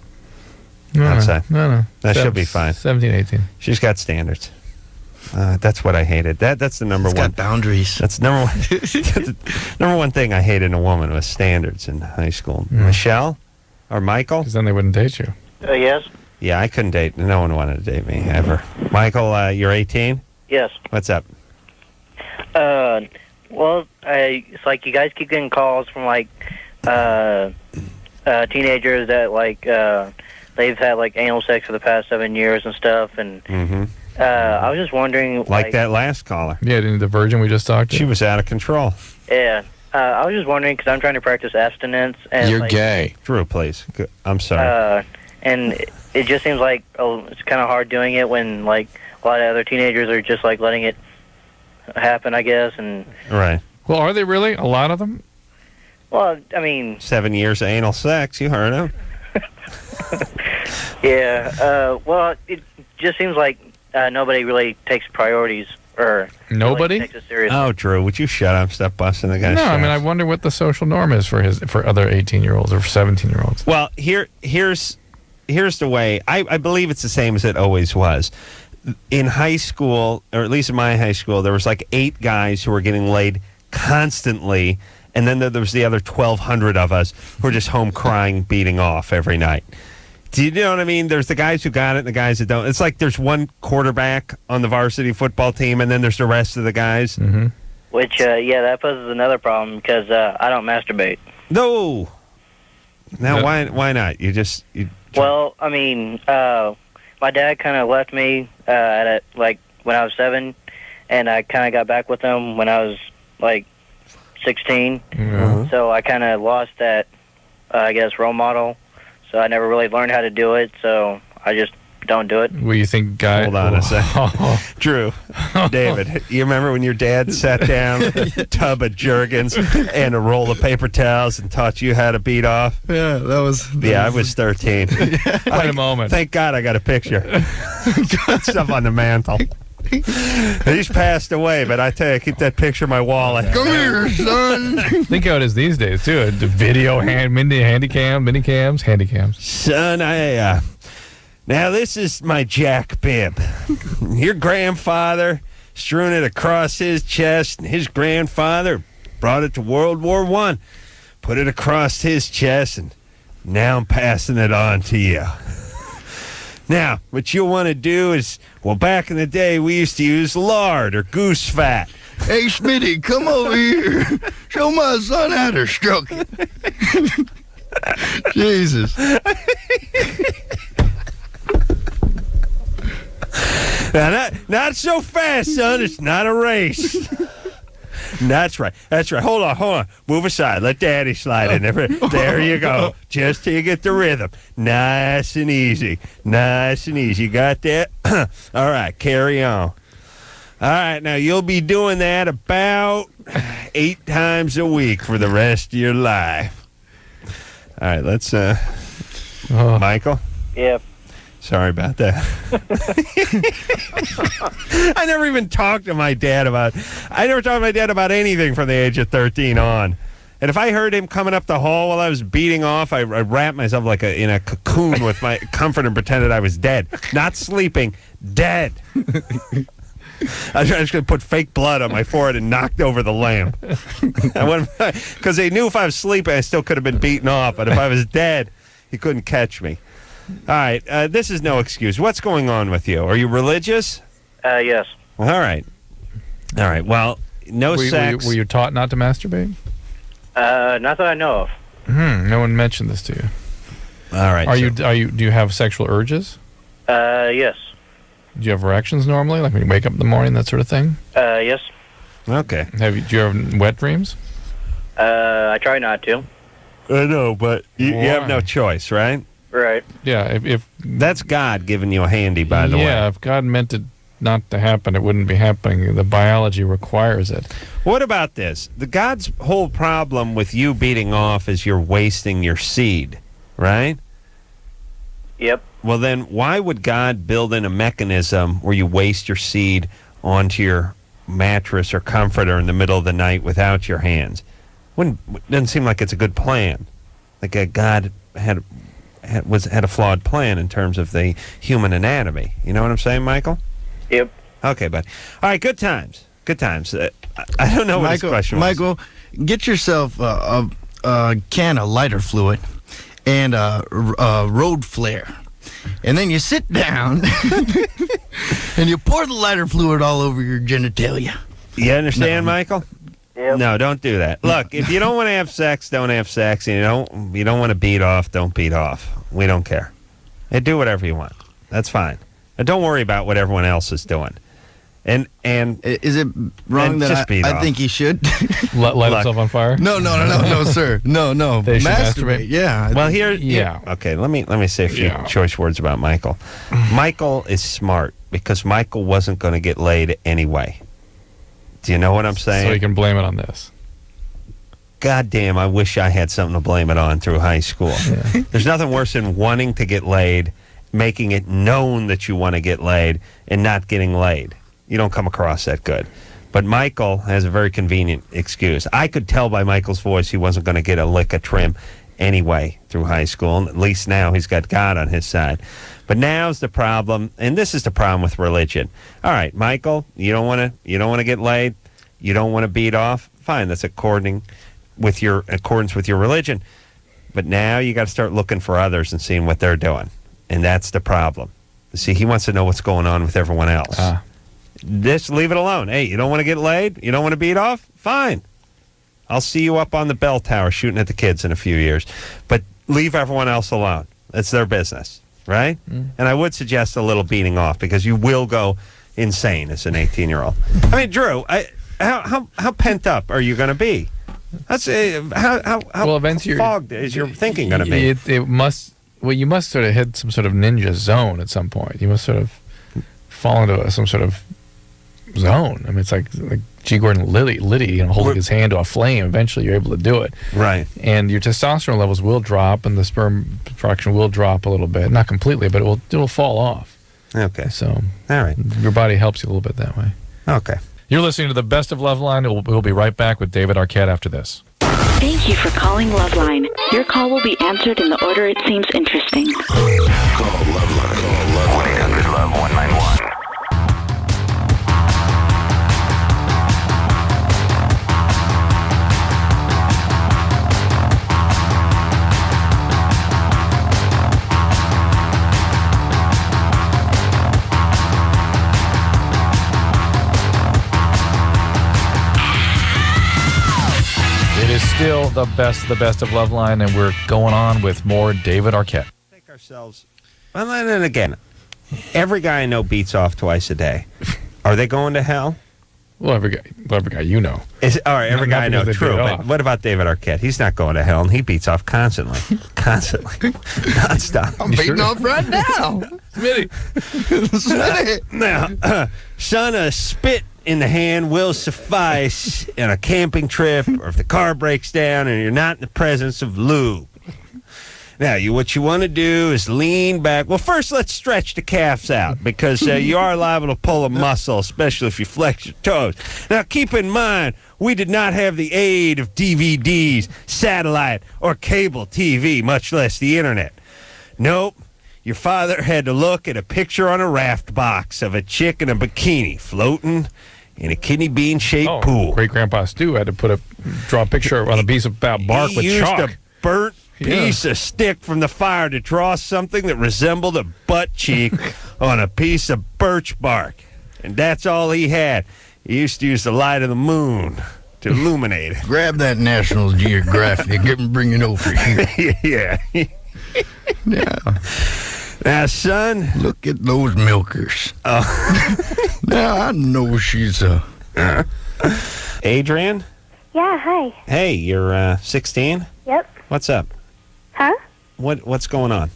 outside. No. That should be fine. 17, 18. She's got standards. That's what I hated. That's the number It's one. got boundaries. That's number one. Number one thing I hated in a woman was standards in high school. Michelle or Michael? Because then they wouldn't date you. Yes. Yeah, I couldn't date. No one wanted to date me ever. Michael, you're 18. Yes. What's up? Well, it's like you guys keep getting calls from like teenagers that like they've had like anal sex for the past 7 years and stuff, and I was just wondering, Like that last caller. Yeah, the virgin we just talked to. She was out of control. Yeah. I was just wondering because I'm trying to practice abstinence. And You're like, gay. Drew, please. I'm sorry. And it just seems like it's kind of hard doing it when like a lot of other teenagers are just like letting it happen, I guess. And Right. Well, are they really? A lot of them? well, I mean, 7 years of anal sex. You heard him. yeah. Well, it just seems like nobody really takes priorities or Nobody? really takes it seriously. Oh, Drew, would you shut up? Stop busting the guy's No, I mean, I chops. wonder what the social norm is for other 18-year-olds or 17-year-olds. Well, here's the way. I believe it's the same as it always was. In high school, or at least in my high school, there was like 8 guys who were getting laid constantly, and then there was the other 1,200 of us who were just home crying, beating off every night. Do you know what I mean? There's the guys who got it and the guys that don't. It's like there's one quarterback on the varsity football team, and then there's the rest of the guys. Mm-hmm. Which, yeah, that poses another problem because I don't masturbate. No. Now, why not? Well, I mean, my dad kind of left me like when I was 7, and I kind of got back with him when I was like 16. Mm-hmm. So I kind of lost that, I guess, role model. So I never really learned how to do it. So I just don't do it. Well, you think guy? Hold on a second. Drew, David, you remember when your dad sat down with a tub of Jergens and a roll of paper towels and taught you how to beat off? Yeah, that was. I was 13. Wait a moment. Thank God I got a picture. Got stuff on the mantle. He's passed away, but I tell you, keep that picture in my wallet. Come here, son. Think how it is these days, too. The video, mini cams. Son, now this is my jack bib. Your grandfather strewn it across his chest, and his grandfather brought it to World War I, put it across his chest, and now I'm passing it on to you. Now, what you'll want to do is, well, back in the day, we used to use lard or goose fat. Hey, Smitty, come over here. Show my son how to stroke it. Jesus. Now, not so fast, son. It's not a race. That's right. Hold on. Move aside. Let Daddy slide in there. There you go. Just till you get the rhythm. Nice and easy. You got that? All right, carry on. All right, now you'll be doing that about 8 times a week for the rest of your life. All right, let's, Michael? Yeah. Sorry about that. I never even talked to my dad about anything from the age of 13 on. And if I heard him coming up the hall while I was beating off, I wrapped myself like in a cocoon with my comfort and pretended I was dead. Not sleeping, dead. I was just going to put fake blood on my forehead and knocked over the lamp. Because they knew if I was sleeping, I still could have been beaten off. But if I was dead, he couldn't catch me. All right, this is no excuse. What's going on with you? Are you religious? Yes. All right. Well, no sex. Were you taught not to masturbate? Not that I know of. No one mentioned this to you. All right. Do you have sexual urges? Yes. Do you have erections normally, like when you wake up in the morning, that sort of thing? Yes. Okay. Do you have wet dreams? I try not to. I know, but you have no choice, right? Right. Yeah, if that's God giving you a handy, by the way. Yeah, if God meant it not to happen, it wouldn't be happening. The biology requires it. What about this? God's whole problem with you beating off is you're wasting your seed, right? Yep. Well, then why would God build in a mechanism where you waste your seed onto your mattress or comforter in the middle of the night without your hands? Doesn't seem like it's a good plan. Like God had had a flawed plan in terms of the human anatomy. You know what I'm saying, Michael? Yep. Okay, buddy. All right, good times. Good times. I don't know what his question was. Michael, get yourself a can of lighter fluid and a road flare. And then you sit down and you pour the lighter fluid all over your genitalia. You understand, Michael? Yep. No, don't do that. Look, if you don't want to have sex, don't have sex. And you don't want to beat off, don't beat off. We don't care. And do whatever you want. That's fine. And don't worry about what everyone else is doing. And is it wrong that I think he should light himself on fire? No, sir. No. They should masturbate. Yeah. Well, okay. Let me say a few choice words about Michael. Michael is smart because Michael wasn't going to get laid anyway. Do you know what I'm saying? So you can blame it on this. God damn, I wish I had something to blame it on through high school. Yeah. There's nothing worse than wanting to get laid, making it known that you want to get laid, and not getting laid. You don't come across that good. But Michael has a very convenient excuse. I could tell by Michael's voice he wasn't going to get a lick of trim anyway through high school. And at least now he's got God on his side. But now's the problem, and this is the problem with religion. All right, Michael, you don't want to get laid, you don't want to beat off. Fine, that's accordance with your religion. But now you got to start looking for others and seeing what they're doing, and that's the problem. See, he wants to know what's going on with everyone else. Just leave it alone. Hey, you don't want to get laid, you don't want to beat off. Fine, I'll see you up on the bell tower shooting at the kids in a few years. But leave everyone else alone. It's their business. Right? And I would suggest a little beating off because you will go insane as an 18-year-old. I mean, Drew, how pent up are you going to be? That's how fogged is your thinking going to be? You must sort of hit some sort of ninja zone at some point. You must sort of fall into some sort of zone. I mean, it's like G. Gordon Liddy, holding his hand to a flame. Eventually, you're able to do it. Right. And your testosterone levels will drop, and the sperm production will drop a little bit. Not completely, but it will fall off. Okay. So, all right. Your body helps you a little bit that way. Okay. You're listening to the Best of LoveLine. We'll be right back with David Arquette after this. Thank you for calling LoveLine. Your call will be answered in the order it seems interesting. Call LoveLine. Call 1-800-LOVE-191. Still the best of LoveLine, and we're going on with more David Arquette. Take ourselves. Well, and then again, every guy I know beats off twice a day. Are they going to hell? Well, every guy you know. All right, every guy I know, true. But what about David Arquette? He's not going to hell, and he beats off constantly. Nonstop. I'm beating off right now. Smitty. Now, son, a spit in the hand will suffice on a camping trip or if the car breaks down and you're not in the presence of lube. Now, what you want to do is lean back. Well, first, let's stretch the calves out because you are liable to pull a muscle, especially if you flex your toes. Now, keep in mind, we did not have the aid of DVDs, satellite, or cable TV, much less the internet. Nope. Your father had to look at a picture on a raft box of a chick in a bikini floating in a kidney bean-shaped pool. Great-grandpa Stu had to draw a picture on a piece of bark with chalk. He used a burnt piece of stick from the fire to draw something that resembled a butt cheek on a piece of birch bark. And that's all he had. He used to use the light of the moon to illuminate it. Grab that National Geographic and bring it over here. Yeah. Yeah. Now, son. Look at those milkers. Now, I know she's Adrian? Yeah, hi. Hey, you're 16? Yep. What's up? Huh? What's going on?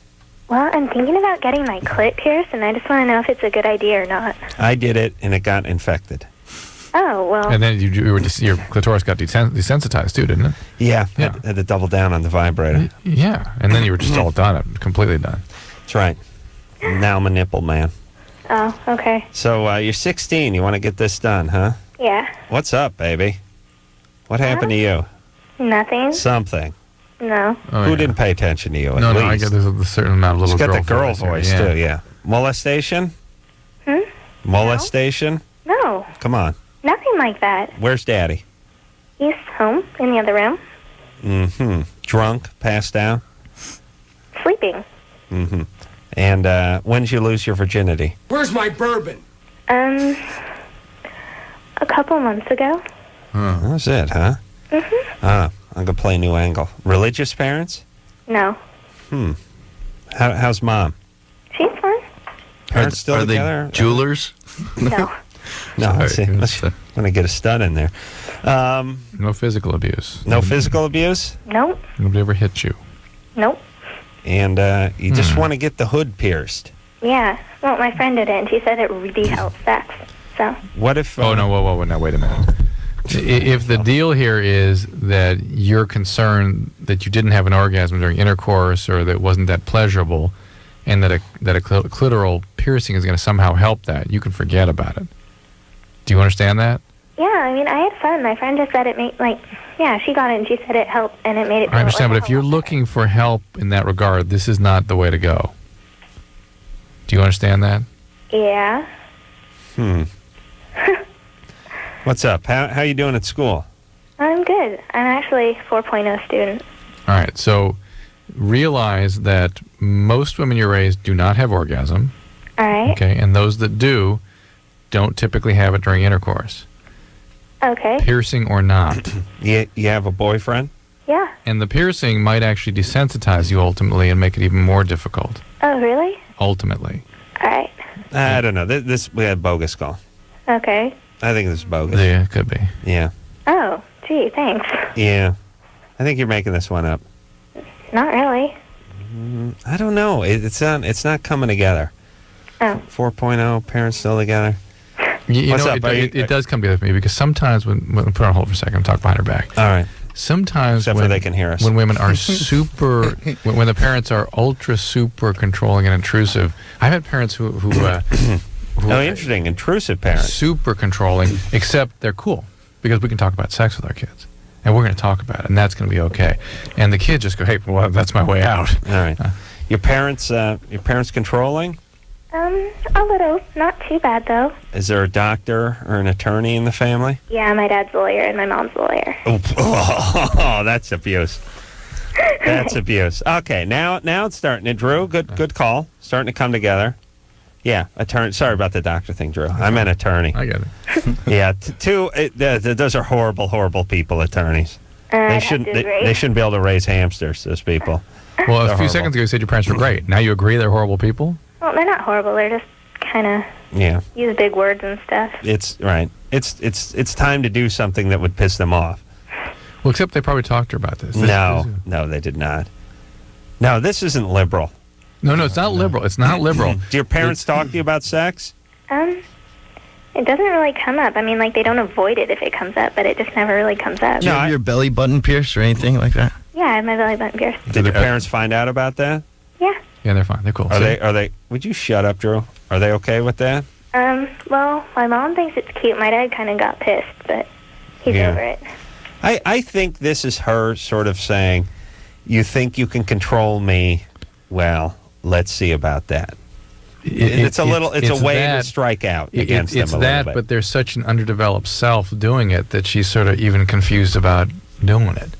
Well, I'm thinking about getting my clit pierced, and I just want to know if it's a good idea or not. I did it, and it got infected. Oh, well. And then your clitoris got desensitized, too, didn't it? Yeah. Had to double down on the vibrator. Yeah, and then you were just all done, completely done. That's right. Now I'm a nipple man. Oh, okay. So you're 16. You want to get this done, huh? Yeah. What's up, baby? What happened to you? Nothing. Something. No. Oh, Who yeah. didn't pay attention to you? At No, least? no, I get there's a certain amount of little She's got girl the girl voice voice here, too. Yeah. Molestation. Molestation. No, Come on. nothing like that. Where's Daddy? He's home in the other room, Mm-hmm. Drunk, passed out. sleeping. Mm-hmm. And when did you lose your virginity? Where's my bourbon? A couple months ago. That was it, huh? I'm gonna play a new angle. Religious parents? No, How's mom? she's fine. Parents still are together? they jewelers? No. No, let's see. I'm gonna get a stud in there. No physical abuse. No physical abuse? Nope. Nobody ever hit you. Nope. And you just want to get the hood pierced. Yeah. Well, my friend did it, and she said it really helps sex. So. What if... Oh, no, whoa, now wait a minute. If the deal here is that you're concerned that you didn't have an orgasm during intercourse or that it wasn't that pleasurable, and that a clitoral piercing is going to somehow help that, you can forget about it. Do you understand that? Yeah, I mean, I had fun. My friend just said it made, she got it, and she said it helped, and it made it feel I understand, like but if you're looking for help in that regard, this is not the way to go. Do you understand that? Yeah. What's up? How you doing at school? I'm good. I'm actually 4.0 student. All right, so realize that most women your age do not have orgasm. All right. Okay, and those that do don't typically have it during intercourse. Okay. Piercing or not. You have a boyfriend? Yeah. And the piercing might actually desensitize you ultimately and make it even more difficult. Oh, really? Ultimately. All right. I don't know. This we had bogus call. Okay. I think this is bogus. Yeah, it could be. Yeah. Oh, gee, thanks. Yeah. I think you're making this one up. Not really. I don't know. It's not coming together. Oh. 4.0, parents still together. You What's know, up? it does come together for me because sometimes when put it on hold for a second, I'm talking behind her back. All right. Sometimes Except for they can hear us. when women are super, when the parents are ultra super controlling and intrusive. I've had parents who oh, interesting. Intrusive parents. Super controlling, except they're cool because we can talk about sex with our kids. And we're going to talk about it, and that's going to be okay. And the kids just go, hey, well, that's my way out. All right. Your parents controlling? A little. Not too bad, though. Is there a doctor or an attorney in the family? Yeah, my dad's a lawyer and my mom's a lawyer. Oh, that's abuse. That's abuse. Okay, now it's starting to, Drew, good call. Starting to come together. Yeah, attorney. Sorry about the doctor thing, Drew. I meant attorney. I get it. Yeah, those are horrible people, attorneys. They shouldn't be able to raise hamsters, those people. Well, a They're few horrible. seconds ago you said your parents were great. Now you agree they're horrible people? Well, they're not horrible. They're just kind of Yeah. use big words and stuff. It's right. It's time to do something that would piss them off. Well, except they probably talked to her about this. No, they did not. No, this isn't liberal. No, it's not liberal. It's not liberal. Do your parents talk to you about sex? It doesn't really come up. I mean, they don't avoid it if it comes up, but it just never really comes up. Do you have your belly button pierced or anything like that? Yeah, I have my belly button pierced. Did your parents find out about that? Yeah. Yeah, they're fine. They're cool. Are they? Would you shut up, Drew? Are they okay with that? Well, my mom thinks it's cute. My dad kind of got pissed, but he's over it. I think this is her sort of saying, you think you can control me? Well, let's see about that. It's a way to strike out against them a little bit. But there's such an underdeveloped self doing it that she's sort of even confused about doing it.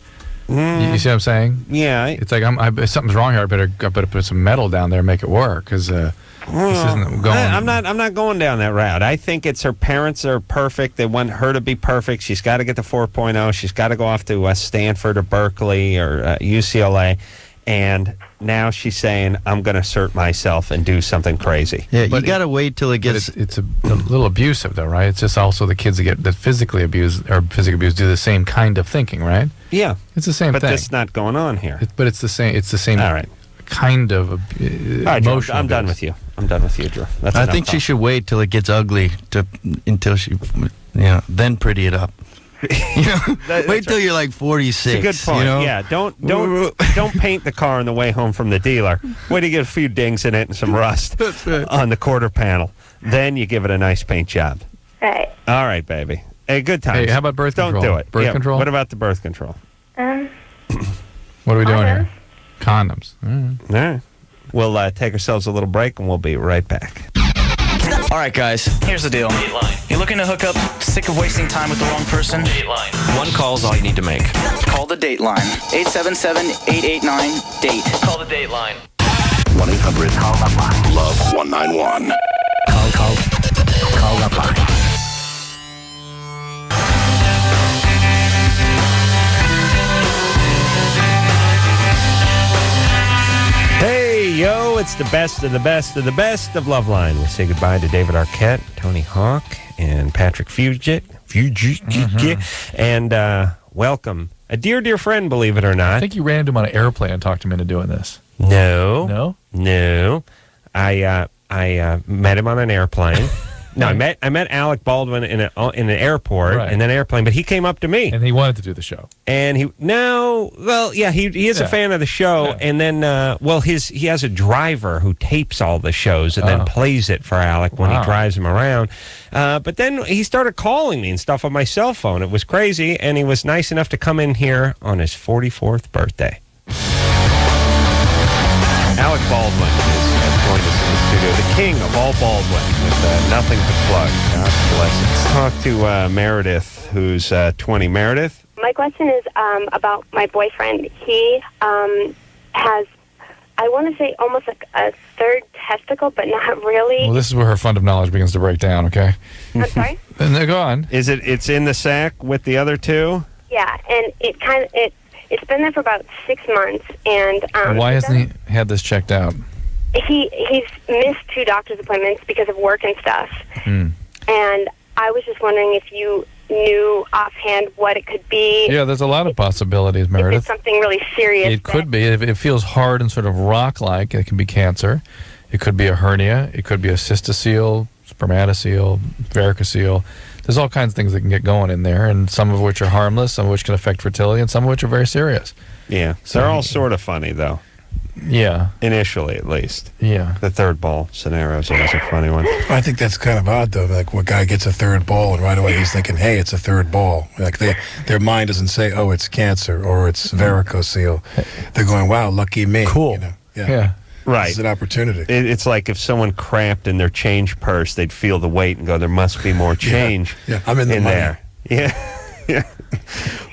You see what I'm saying? Yeah. It's like something's wrong here. I better put some metal down there and make it work because this isn't going. I'm not going down that route. I think it's her parents are perfect. They want her to be perfect. She's got to get the 4.0. She's got to go off to Stanford or Berkeley or UCLA. And now she's saying, I'm going to assert myself and do something crazy. Yeah, you got to wait till it gets... It's a little abusive, though, right? It's just also the kids that physically abuse or physically abuse do the same kind of thinking, right? Yeah. It's the same thing. But that's not going on here. But it's the same. It's the same All right. kind of All right, Drew, emotional I'm done with you. I'm done with you, Drew. That's I enough think she talk. should wait till it gets ugly until she, then pretty it up. Wait till you're like 46. It's a good point. Yeah, don't paint the car on the way home from the dealer. Wait till you get a few dings in it and some rust on the quarter panel. Then you give it a nice paint job. Right. All right, baby. Hey, good times. Hey, how about birth control? Don't do it. Birth control? What about the birth control? What are we doing here? Condoms. All right. We'll take ourselves a little break, and we'll be right back. All right, guys, here's the deal. You're looking to hook up, sick of wasting time with the wrong person? One call's all you need to make. Call the Dateline. 877-889-DATE. Call the Dateline. 1-800-CALL-LOVELINE. Love 191. Call LoveLine. Hey, yo, it's the best of the best of the best of LoveLine. We'll say goodbye to David Arquette, Tony Hawk, and Patrick Fugit. And welcome a dear, dear friend, believe it or not. I think you ran into him on an airplane and talked him into doing this. No. I met him on an airplane. No, I met Alec Baldwin in an airport and then airplane, but he came up to me and he wanted to do the show. And he is a fan of the show, and then he has a driver who tapes all the shows and then plays it for Alec when he drives him around. But then he started calling me and stuff on my cell phone. It was crazy, and he was nice enough to come in here on his 44th birthday. Alec Baldwin is joined us in the studio, the king of all Baldwin, with nothing to plug. God bless it. Let's talk to Meredith, who's 20. Meredith? My question is about my boyfriend. He has, I want to say, almost like a third testicle, but not really. Well, this is where her fund of knowledge begins to break down, okay? I'm sorry? Go on. It's in the sack with the other two? Yeah, and it's been there for about 6 months, and why hasn't he had this checked out? He's missed 2 doctor's appointments because of work and stuff. And I was just wondering if you knew offhand what it could be. Yeah, there's a lot of possibilities, Meredith. If it's something really serious. It could be. If it feels hard and sort of rock-like, it can be cancer. It could be a hernia. It could be a cystocele, spermatocele, varicocele. There's all kinds of things that can get going in there, and some of which are harmless, some of which can affect fertility, and some of which are very serious. Yeah. So they're all sort of funny, though. Yeah. Initially, at least. Yeah. The third ball scenario is always a funny one. I think that's kind of odd, though. Like, what guy gets a third ball, and right away he's thinking, hey, it's a third ball. Like, their mind doesn't say, oh, it's cancer, or it's varicocele. They're going, wow, lucky me. Cool. You know? Yeah. Right. It's an opportunity. It's like if someone crapped in their change purse, they'd feel the weight and go, there must be more change yeah, I'm in the money. there. Yeah. Yeah.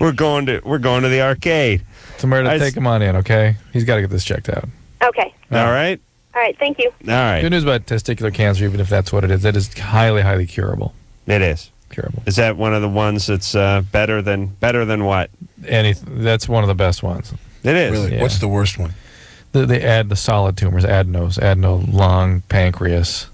We're going to the arcade. So Meredith, take him on in, okay? He's got to get this checked out. Okay. All right? All right, thank you. All right. Good news about testicular cancer, even if that's what it is. It is highly, highly curable. It is. Curable. Is that one of the ones that's better than what? That's one of the best ones. It is. Really? Yeah. What's the worst one? They add the solid tumors, adeno, lung, pancreas,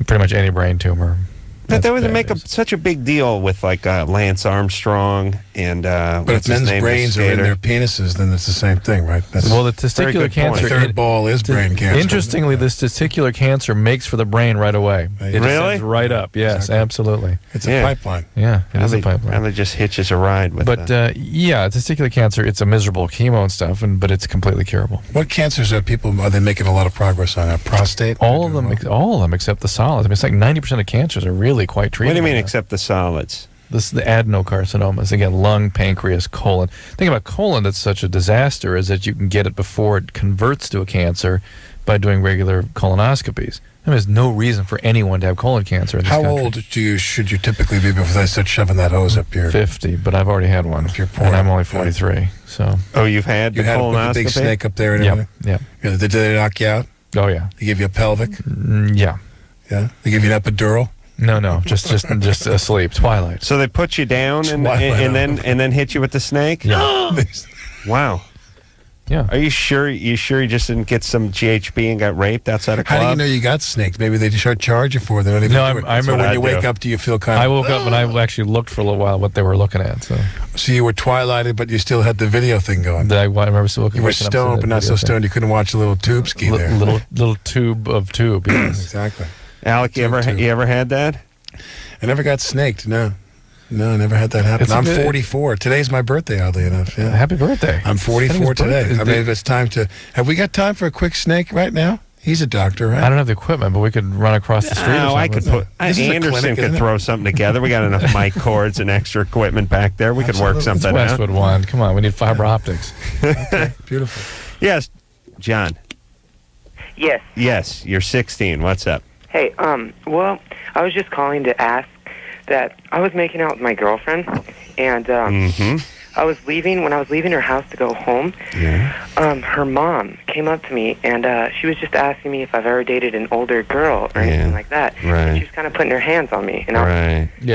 pretty much any brain tumor. But that would make such a big deal with like Lance Armstrong and. But if men's brains are in their penises, then it's the same thing, right? Well, the testicular cancer. The third ball is brain cancer. Interestingly, this testicular cancer makes for the brain right away. It really? Sends right up. Yes, Exactly. absolutely. It's a pipeline. Yeah, it is a pipeline. And it just hitches a ride with. But testicular cancer, it's a miserable chemo and stuff, but it's completely curable. What cancers are they making a lot of progress on? Prostate? All of them except the solids. I mean, it's like 90% of cancers are really quite treatable. What do you mean, except the solids? This is the adenocarcinomas. Again, lung, pancreas, colon. The thing about colon that's such a disaster is that you can get it before it converts to a cancer by doing regular colonoscopies. I mean, there's no reason for anyone to have colon cancer in this country. How old should you typically be before they start shoving that hose up your... 50, but I've already had one. And I'm only 43, so... Oh, you've had the colonoscopy? The big snake up there and everything? Yep. Yeah, did they knock you out? Oh, yeah. They give you a pelvic? Yeah. Yeah? They give you an epidural? No, just asleep. Twilight. So they put you down and then hit you with the snake? Yeah. Wow. Yeah. Are you sure? You just didn't get some GHB and got raped outside a club? How do you know you got snaked? Maybe they just charge you for it. They don't even do it. I remember when you wake up, do you feel kind of... I woke up and I actually looked for a little while what they were looking at. So you were twilighted, but you still had the video thing going. I remember still looking. You were stoned, but not so stoned you couldn't watch a little tube ski there. Little tube of tube. Yes. Exactly. Alec, you ever had that? I never got snaked. No, I never had that happen. I'm 44. Today's my birthday, oddly enough. Yeah. Happy birthday. I'm 44 today. I mean, it's time to... Have we got time for a quick snake right now? He's a doctor, right? I don't have the equipment, but we could run across the street. Oh, I could put. Anderson could throw something together. We got enough mic cords and extra equipment back there. We could work something it's out. Westwood One. Come on, we need fiber optics. Okay, beautiful. Yes, John. Yes. Yes, you're 16. What's up? Hey, well, I was just calling to ask that I was making out with my girlfriend, and I was leaving. When I was leaving her house to go home, her mom came up to me, and she was just asking me if I've ever dated an older girl or anything like that. Right. And she was kind of putting her hands on me. And I was,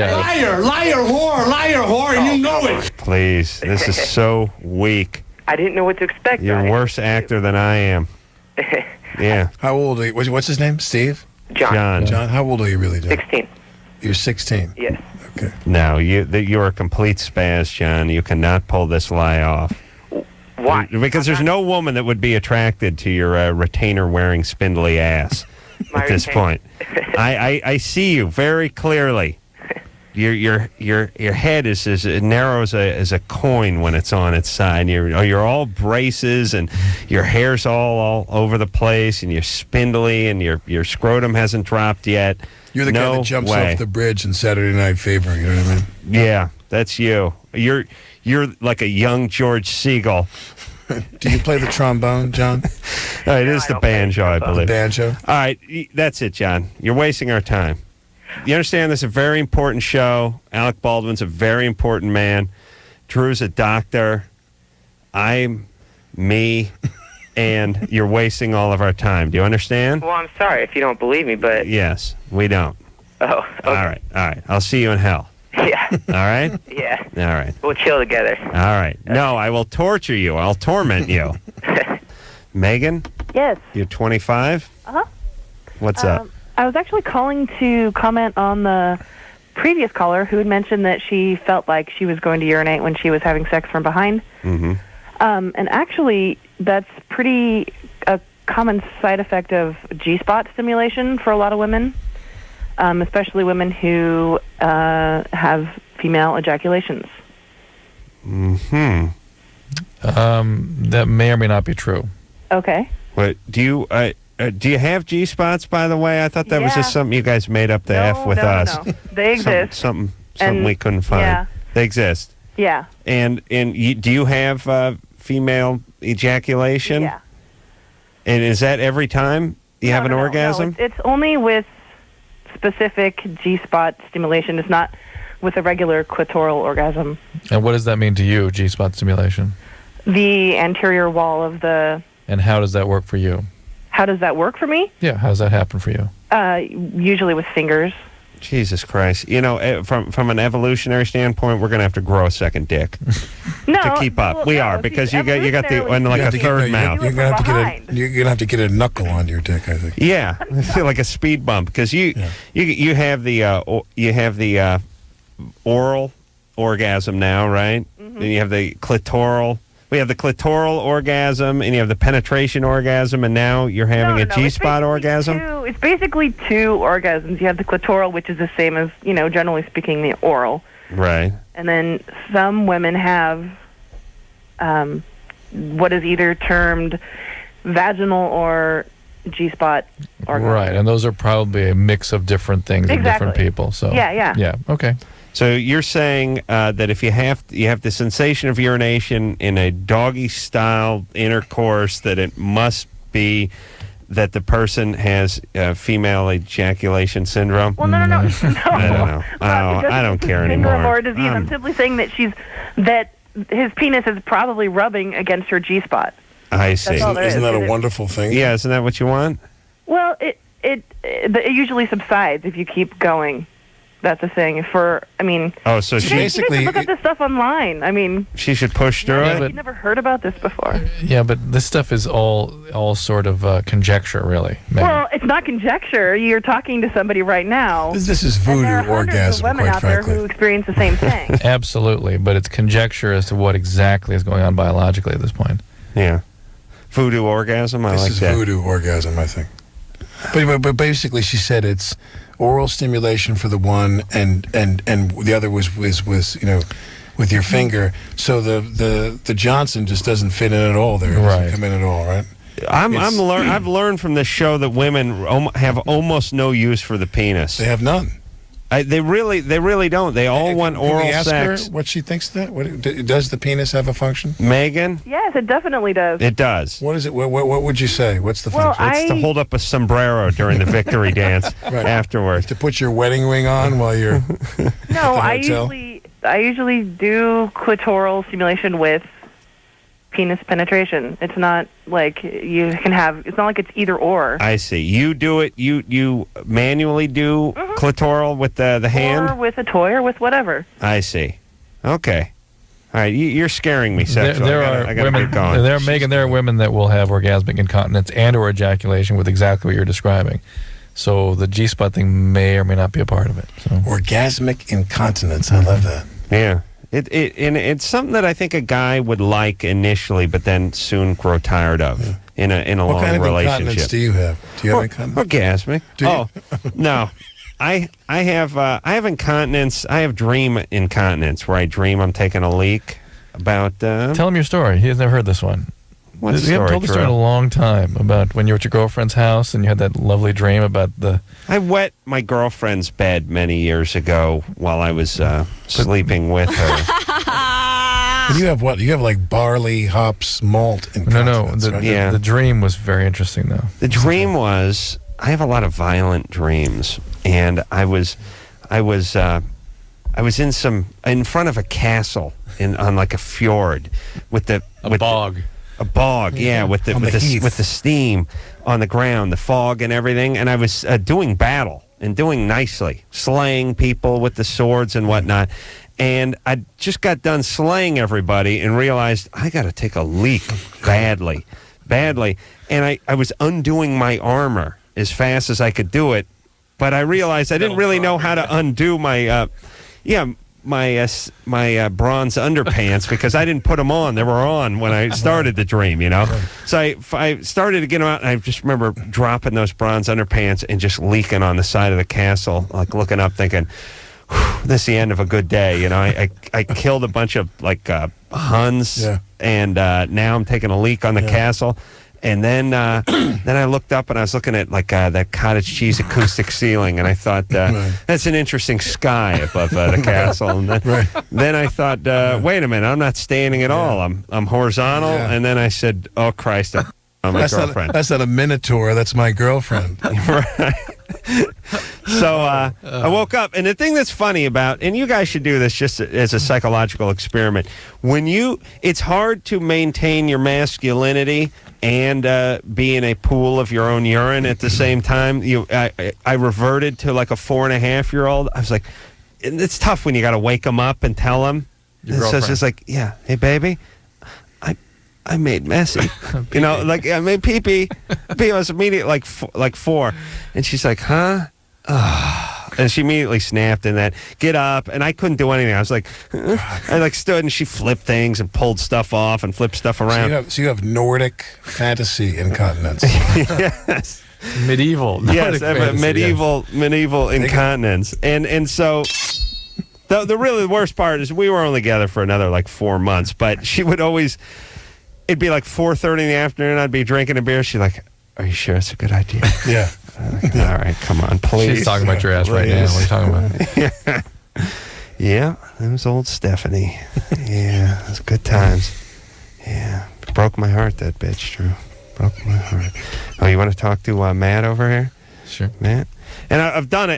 Liar, whore, and you know it. Please, this is so weak. I didn't know what to expect. You're a worse actor than I am. Yeah. How old are you? What's his name? Steve? John. John, how old are you really, John? 16. You're 16? Yes. Okay. No, you're a complete spaz, John. You cannot pull this lie off. Why? Because there's no woman that would be attracted to your retainer-wearing spindly ass at this point. I see you very clearly. Your head is as narrow as a coin when it's on its side. You're all braces, and your hair's all over the place, and you're spindly, and your scrotum hasn't dropped yet. You're the guy that jumps off the bridge in Saturday Night Fever, you know what I mean? Yeah, that's you. You're like a young George Segal. Do you play the trombone, John? It is the banjo, I believe. The banjo? All right, that's it, John. You're wasting our time. You understand this is a very important show. Alec Baldwin's a very important man. Drew's a doctor. I'm me. And you're wasting all of our time. Do you understand? Well, I'm sorry if you don't believe me, but... Yes, we don't. Oh, okay. All right. I'll see you in hell. Yeah. All right? Yeah. All right. We'll chill together. All right. No, I will torture you. I'll torment you. Megan? Yes. You're 25? Uh-huh. What's up? I was actually calling to comment on the previous caller who had mentioned that she felt like she was going to urinate when she was having sex from behind. Mm-hmm. And actually, that's pretty a common side effect of G-spot stimulation for a lot of women, especially women who have female ejaculations. Mm-hmm. That may or may not be true. Okay. But do you have G-spots, by the way? I thought that was just something you guys made up to F with us. No. They exist. Something we couldn't find. Yeah. They exist. Yeah. And do you have female ejaculation? Yeah. And is that every time you have an orgasm? No, it's only with specific G-spot stimulation. It's not with a regular clitoral orgasm. And what does that mean to you, G-spot stimulation? The anterior wall of the... And how does that work for you? How does that work for me? Yeah, how does that happen for you? Usually with fingers. Jesus Christ. You know, from an evolutionary standpoint, we're going to have to grow a second dick to keep up. We are, because you got the third mouth. You're going to have to get a knuckle on your dick, I think. Yeah, like a speed bump, because you have the oral orgasm now, right? Mm-hmm. Then you have the clitoral. We have the clitoral orgasm, and you have the penetration orgasm, and now you're having a G-spot orgasm? It's basically two orgasms. You have the clitoral, which is the same as, generally speaking, the oral. Right. And then some women have what is either termed vaginal or G-spot orgasm. Right, and those are probably a mix of different things in different people. So Yeah, okay. So you're saying that if you have the sensation of urination in a doggy-style intercourse, that it must be that the person has female ejaculation syndrome? Well, no. I don't know. I don't care anymore. Or disease. I'm simply saying that his penis is probably rubbing against her G-spot. I see. Isn't that a wonderful thing? Yeah, isn't that what you want? Well, it usually subsides if you keep going. That's the thing. So she basically look up this stuff online. She should push through it. You've never heard about this before. Yeah, but this stuff is all sort of conjecture, really. Maybe. Well, it's not conjecture. You're talking to somebody right now. This is voodoo orgasm, women quite out frankly. there who experience the same thing. Absolutely, but it's conjecture as to what exactly is going on biologically at this point. Yeah. Voodoo orgasm? I like that. This is voodoo orgasm, I think. But basically, she said it's oral stimulation for the one, and the other was with your finger. So the Johnson just doesn't fit in at all there. It doesn't come in at all, right? I've learned from this show that women have almost no use for the penis. They have none. They really don't. They all want oral Can we ask sex. her what she thinks of that? Does the penis have a function? Megan? Yes, it definitely does. It does. What is it? What would you say? What's the Well, function? It's to hold up a sombrero during the victory dance afterwards. To put your wedding ring on while you're No, at the hotel? I usually do clitoral stimulation with penis penetration. It's not like you can have. It's not like it's either or. I see. You do it. You manually do clitoral with the hand, Or with a toy, or with whatever. I see. Okay. All right. You're scaring me sexually. There I are gotta women. get going. There are women that will have orgasmic incontinence and/or ejaculation with exactly what you're describing. So the G-spot thing may or may not be a part of it. So. Orgasmic incontinence. I love that. Yeah. It's something that I think a guy would like initially, but then soon grow tired of in a What long kind of relationship. incontinence do you have? Do you have incontinence? Orgasmic. Do you? No. I have incontinence. I have dream incontinence where I dream I'm taking a leak about. Tell him your story. He has never heard this one. What's the You haven't story, told the story in a Drew? long time about when you were at your girlfriend's house and you had that lovely dream about the. I wet my girlfriend's bed many years ago while I was sleeping with her. And you have what? You have like barley, hops, malt, and No. The dream was very interesting, though. The dream was I have a lot of violent dreams, and I was in front of a castle on like a fjord with the bog. A bog, yeah, with the steam on the ground, the fog and everything, and I was doing battle and doing nicely, slaying people with the swords and whatnot. And I just got done slaying everybody and realized I got to take a leak badly. And I was undoing my armor as fast as I could do it, but I realized I didn't really know how to undo my my bronze underpants because I didn't put them on. They were on when I started the dream, you know. So I started to get them out, and I just remember dropping those bronze underpants and just leaking on the side of the castle, like looking up thinking, this is the end of a good day, you know. I killed a bunch of like Huns, and now I'm taking a leak on the castle. And then I looked up and I was looking at like that cottage cheese acoustic ceiling, and I thought that's an interesting sky above the castle. And then I thought, wait a minute, I'm not standing at all. I'm horizontal. And then I said, oh Christ, I'm my girlfriend. That's not a minotaur. That's my girlfriend. Right. So I woke up, and the thing that's funny about, and you guys should do this just as a psychological experiment, it's hard to maintain your masculinity and be in a pool of your own urine at the same time. I reverted to like a 4.5-year-old. I was like, it's tough when you got to wake them up and tell them. So it's just like, yeah, hey baby, I made messy, you know, like I made pee-pee. I was immediately like 4, and she's like, huh? And she immediately snapped in that, get up, and I couldn't do anything. I was like, I like stood, and she flipped things and pulled stuff off and flipped stuff around. So you have Nordic fantasy incontinence. Yes. Medieval. Yes, medieval incontinence. And so the really worst part is we were only together for another like 4 months, but she would always, it'd be like 4:30 in the afternoon, I'd be drinking a beer. She's like, are you sure it's a good idea? Yeah. All right, come on, please. She's talking about your ass right now. What are you talking about? Yeah, that was old Stephanie. Yeah, it was good times. Yeah, broke my heart, that bitch, Drew. Broke my heart. Oh, you want to talk to Matt over here? Sure. Matt? And I've done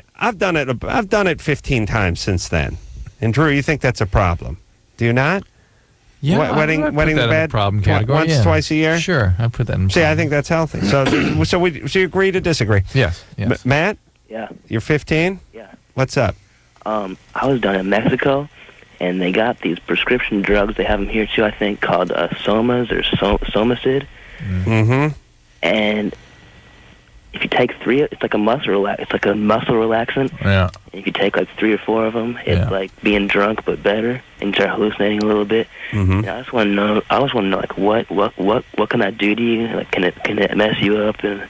it 15 times since then. And Drew, you think that's a problem? Do you not? Yeah, wedding that the in bed the problem category. twice a year. Sure, I put that in. See, I think that's healthy. So you agree to disagree? Yes. Matt? Yeah. You're 15? Yeah. What's up? I was down in Mexico, and they got these prescription drugs. They have them here too, I think, called Somas or Somacid. Mm-hmm. And if you take 3, it's like a muscle relaxant. Yeah. And if you take like 3 or 4 of them, it's like being drunk but better, and you start hallucinating a little bit. Mm-hmm. And I just want to know, like, what can that do to you? Like, can it mess you up? And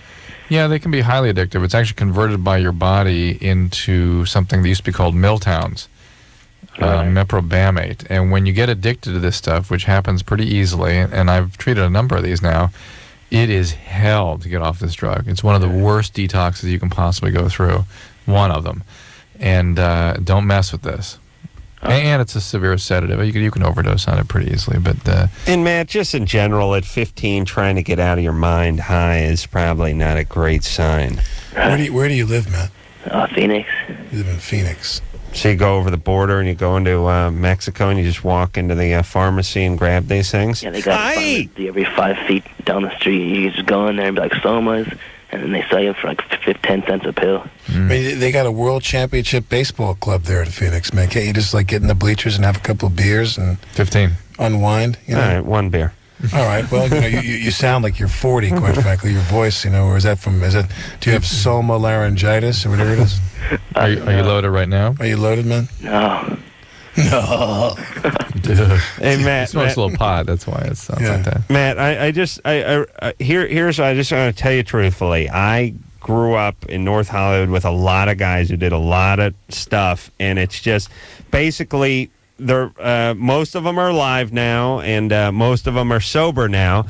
yeah, they can be highly addictive. It's actually converted by your body into something that used to be called Miltowns, meprobamate. And when you get addicted to this stuff, which happens pretty easily, and I've treated a number of these now, It is hell to get off this drug. It's one of the worst detoxes you can possibly go through. One of them. And don't mess with this. And it's a severe sedative. You can overdose on it pretty easily. But and Matt, just in general, at 15, trying to get out of your mind high is probably not a great sign. Where do you live, Matt? Phoenix. You live in Phoenix. So you go over the border and you go into Mexico and you just walk into the pharmacy and grab these things? Yeah, they got every 5 feet down the street. You just go in there and be like, Somas, and then they sell you for like 10 cents a pill. I mean, they got a world championship baseball club there in Phoenix, man. Can't you just like get in the bleachers and have a couple of beers and 15 unwind? You know? All right, one beer. All right. Well, you sound like you're 40, quite frankly. Your voice, or is that do you have soma laryngitis or whatever it is? Are you loaded right now? Are you loaded, man? No. No. Hey, Matt. He smokes a little pot. That's why it sounds like that. Matt, here's what I just want to tell you truthfully. I grew up in North Hollywood with a lot of guys who did a lot of stuff, and it's just basically most of them are alive now, and most of them are sober now.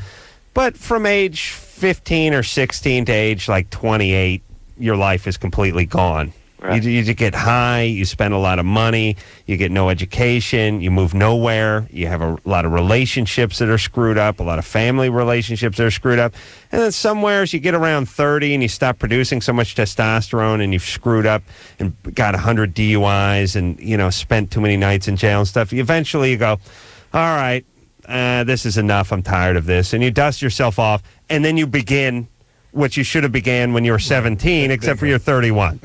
But from age 15 or 16 to age like 28, your life is completely gone. Right. You get high, you spend a lot of money, you get no education, you move nowhere, you have a lot of relationships that are screwed up, a lot of family relationships that are screwed up. And then somewheres you get around 30 and you stop producing so much testosterone and you've screwed up and got 100 DUIs and, spent too many nights in jail and stuff. Eventually you go, all right, this is enough, I'm tired of this. And you dust yourself off, and then you begin what you should have began when you were 17, except for you're 31.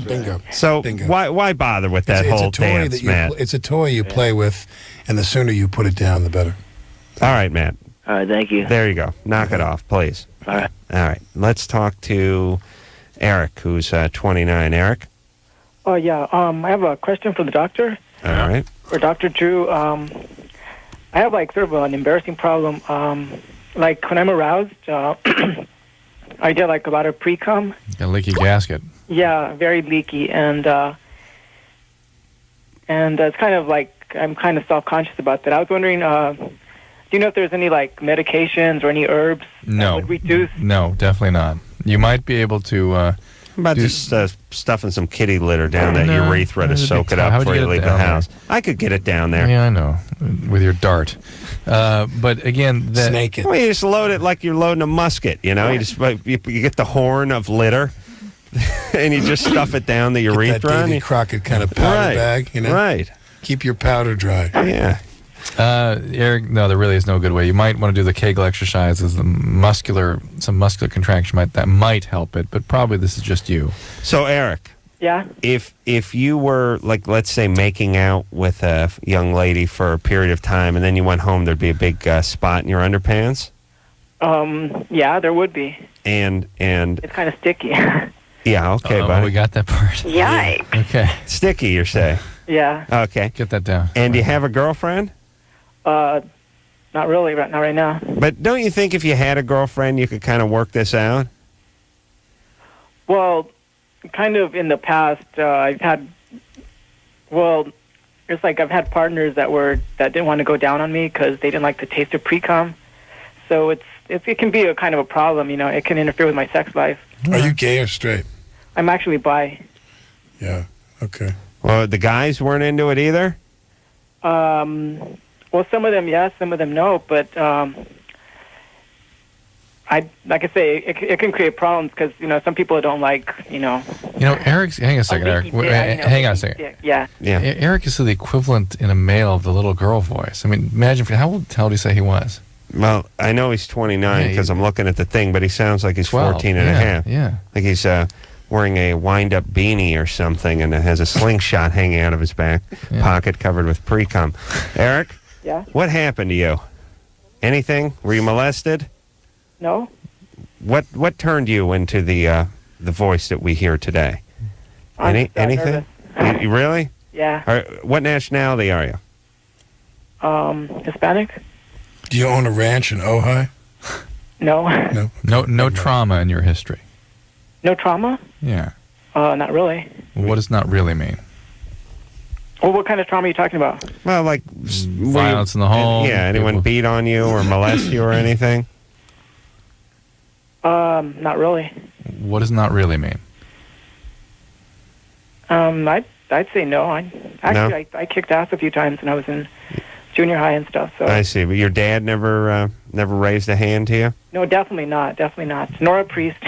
Bingo. So Bingo. Why bother with that whole dance, Matt? It's a toy you play with, and the sooner you put it down, the better. All right, Matt. All right, thank you. There you go. Knock it off, please. All right. All right. Let's talk to Eric, who's 29. Eric? Oh, yeah. I have a question for the doctor. All right. For Dr. Drew. I have, sort of an embarrassing problem. When I'm aroused, I get a lot of pre-cum. A leaky gasket. Yeah, very leaky, and it's kind of I'm kind of self-conscious about that. I was wondering, do you know if there's any medications or any herbs that would reduce? No, definitely not. You might be able to. How about just stuffing some kitty litter down that urethra to soak it up before you leave the house? I could get it down there. Yeah, I know, with your dart. But again, snake it. Well, you just load it like you're loading a musket. You you get the horn of litter, and you just stuff it down the urethra. Get that Davy Crockett kind of powder bag. Right. Keep your powder dry. Yeah. Eric, no, there really is no good way. You might want to do the Kegel exercises, some muscular contraction that might help it, but probably this is just you. So, Eric. Yeah? If you were, let's say, making out with a young lady for a period of time, and then you went home, there'd be a big spot in your underpants? Yeah, there would be. And it's kind of sticky. Yeah, okay, buddy. We got that part. Yikes. Okay. Sticky, you're saying? Yeah. Okay. Get that down. And do you have a girlfriend? Not really, not right now. But don't you think if you had a girlfriend, you could kind of work this out? Well, kind of in the past, I've had I've had partners that didn't want to go down on me because they didn't like the taste of pre-cum. So it can be a kind of a problem, It can interfere with my sex life. Are you gay or straight? I'm actually bi. Yeah. Okay. Well, the guys weren't into it either? Well, some of them yes, some of them no, but it can create problems because some people don't like Eric's. Hang on a second, Eric. Hang on a second. Yeah. Eric is the equivalent in a male of the little girl voice. I mean, imagine how old did he say he was? Well, I know he's 29 because I'm looking at the thing, but he sounds like he's 12, 14 and a half. Yeah. Like he's wearing a wind-up beanie or something and has a slingshot hanging out of his back pocket covered with pre-cum. Eric? Yeah? What happened to you? Anything? Were you molested? No. What turned you into the voice that we hear today? Anything? You really? Yeah. What nationality are you? Hispanic. Do you own a ranch in Ojai? No. No trauma in your history. No trauma? Yeah. Not really. What does not really mean? Well, what kind of trauma are you talking about? Well, like violence in the home. Yeah, anyone beat on you or molest you or anything? Not really. What does not really mean? I'd say no. I kicked ass a few times when I was in junior high and stuff. So I see. But your dad never raised a hand to you? no, definitely not. Definitely not. Nor a priest.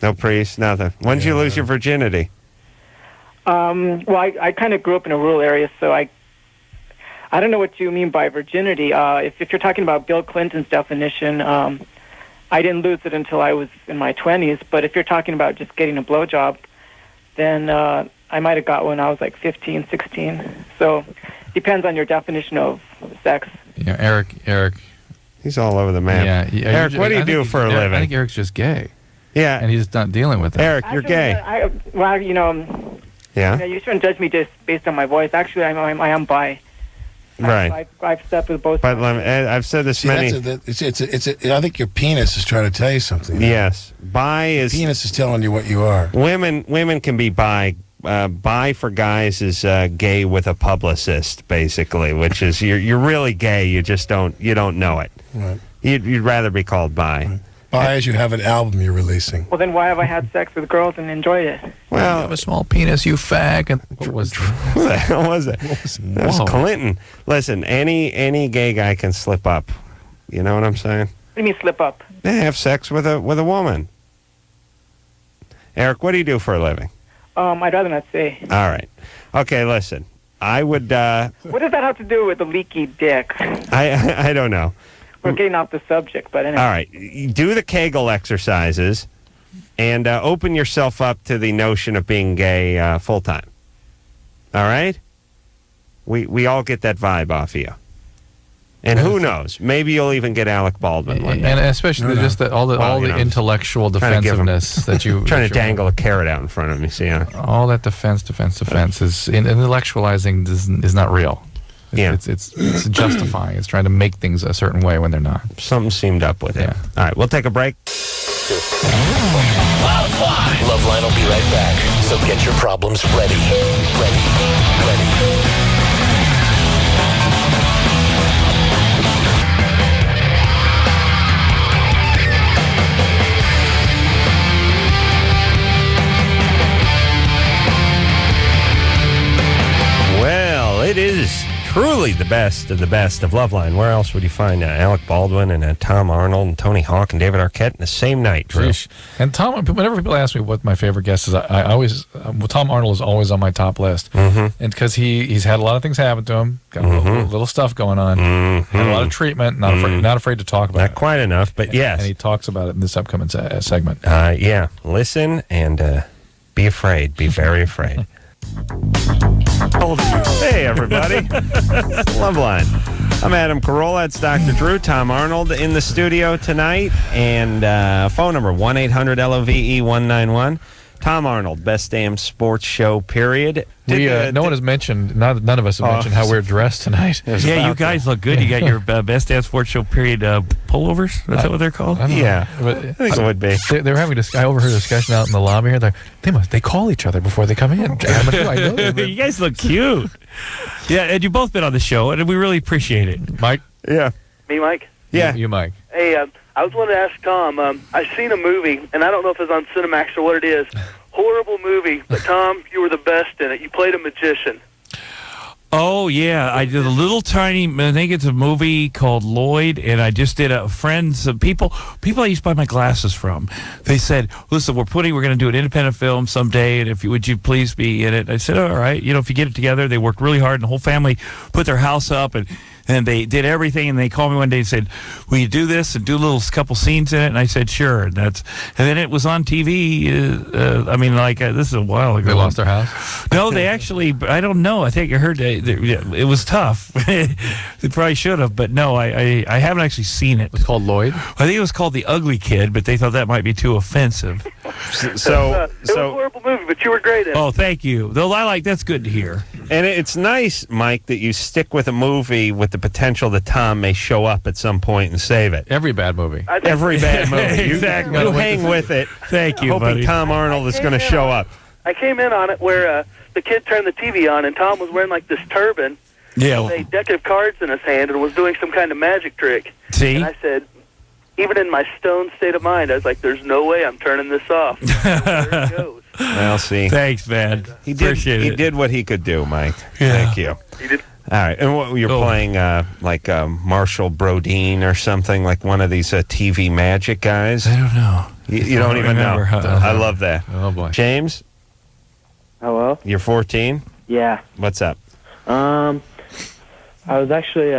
No priest, nothing. When did you lose your virginity? Well, I kind of grew up in a rural area, so I don't know what you mean by virginity. If you're talking about Bill Clinton's definition, I didn't lose it until I was in my 20s. But if you're talking about just getting a blowjob, then I might have got one when I was like 15, 16. So depends on your definition of sex. Yeah, Eric. He's all over the map. Yeah, Eric, what do you do for a living? I think Eric's just gay. Yeah. And he's just not dealing with it. Eric, you're gay. Yeah. You shouldn't judge me just based on my voice. Actually, I am bi. Right. I've slept with both. But I've said this many. I think your penis is trying to tell you something. Yes, bi is. Penis is telling you what you are. Women can be bi. Bi for guys is gay with a publicist, basically, which is you're really gay. You just don't know it. Right. You'd rather be called bi. Right. Bi is you have an album you're releasing. Well, then why have I had sex with girls and enjoyed it? Well, you have a small penis, you fag. And what was what the hell was it? That was Clinton. Listen, any gay guy can slip up. You know what I'm saying? What do you mean slip up? They have sex with a woman. Eric, what do you do for a living? I'd rather not say. All right. Okay, listen. I would. What does that have to do with the leaky dick? I don't know. We're getting off the subject, but anyway. All right. Do the Kegel exercises and open yourself up to the notion of being gay full time. All right? We all get that vibe off of you. And who knows? Maybe you'll even get Alec Baldwin one day. And especially just all the intellectual defensiveness that you... trying to dangle a carrot out in front of me, see? All that defense is... Intellectualizing is not real. It's justifying. It's trying to make things a certain way when they're not. Something seemed up with it. All right, we'll take a break. LoveLine will be right back. So get your problems ready. Ready. Well, it is truly the best of LoveLine. Where else would you find Alec Baldwin and Tom Arnold and Tony Hawk and David Arquette in the same night, Drew? Sheesh. And Tom, whenever people ask me what my favorite guest is, I always Tom Arnold is always on my top list, and because he's had a lot of things happen to him, got a little stuff going on, had a lot of treatment, not afraid to talk about it. Not quite enough, but yes, and he talks about it in this upcoming segment. Yeah, listen and be afraid, be very afraid. Hey, everybody. LoveLine. I'm Adam Carolla. That's Dr. Drew. Tom Arnold in the studio tonight. And phone number 1-800-LOVE-191. Tom Arnold, best damn sports show, period. No one has mentioned, none of us have mentioned how we're dressed tonight. Yeah, you guys look good. You got your best damn sports show, period, pullovers? Is that what they're called? Yeah, I think it would be. They were having I overheard a discussion out in the lobby here. They call each other before they come in. I know them. You guys look cute. Yeah, and you've both been on the show, and we really appreciate it. Mike? Yeah. Me, Mike? Yeah. You, Mike. Hey, I was wanting to ask Tom. I've seen a movie, and I don't know if it's on Cinemax or what it is. Horrible movie, but Tom, you were the best in it. You played a magician. Oh, yeah. I did a little tiny, I think it's a movie called Lloyd, and I just did people I used to buy my glasses from. They said, listen, we're going to do an independent film someday, and would you please be in it? I said, all right. If you get it together, they worked really hard, and the whole family put their house up, and they did everything, and they called me one day and said, will you do this and do a couple scenes in it? And I said, sure. And then it was on TV. This is a while ago. They lost their house? No, they actually, I don't know. I think I heard it was tough. They probably should have, but no, I haven't actually seen it. It's called Lloyd? I think it was called The Ugly Kid, but they thought that might be too offensive. It was a horrible movie, but you were great in it. Oh, thank you. Though that's good to hear. And it's nice, Mike, that you stick with a movie with the potential that Tom may show up at some point and save it. Every bad movie. Every bad movie. Exactly. You hang with it. Thank you, hoping buddy. Tom Arnold is going to show up. I came in on it where the kid turned the TV on, and Tom was wearing like this turban. Yeah. With a deck of cards in his hand and was doing some kind of magic trick. See? And I said, even in my stone state of mind, I was like, "There's no way I'm turning this off." There it goes. Well, see. Thanks, man. He did what he could do, Mike. Yeah. Thank you. He did. All right, and what you're playing, like Marshall Brodeen or something, like one of these TV magic guys? I don't know. You don't even know. I love that. Oh boy, James. Hello. You're 14. Yeah. What's up? I was actually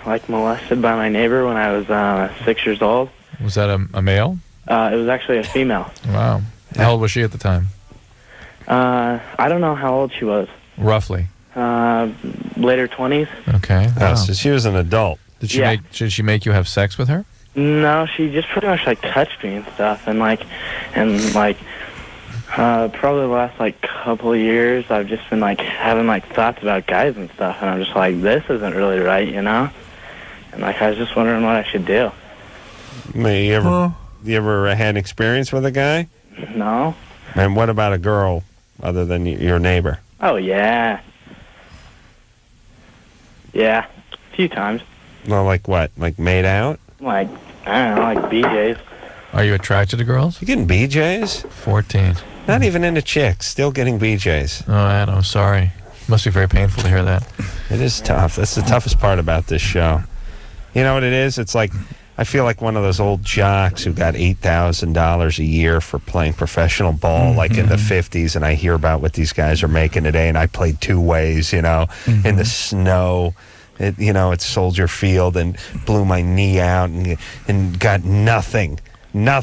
like molested by my neighbor when I was 6 years old. Was that a male? It was actually a female. Wow. How old was she at the time? I don't know how old she was. Roughly. Later 20s. Okay. Oh, so she was an adult. Did she make you have sex with her? No, she just pretty much like touched me and stuff, and probably the last like couple of years, I've just been like having like thoughts about guys and stuff, and I'm just like, this isn't really right, you know? And like I was just wondering what I should do. You ever had an experience with a guy? No. And what about a girl other than your neighbor? Oh yeah. Yeah, a few times. Well, like what? Like made out? Like, I don't know, like BJ's. Are you attracted to girls? You getting BJ's? 14. Not even into chicks, still getting BJ's. Oh, Adam, I'm sorry. Must be very painful to hear that. It is tough. That's the toughest part about this show. You know what it is? It's like, I feel like one of those old jocks who got $8,000 a year for playing professional ball, like in the 50s, and I hear about what these guys are making today, and I played two ways, in the snow. At Soldier Field, and blew my knee out and got nothing. Now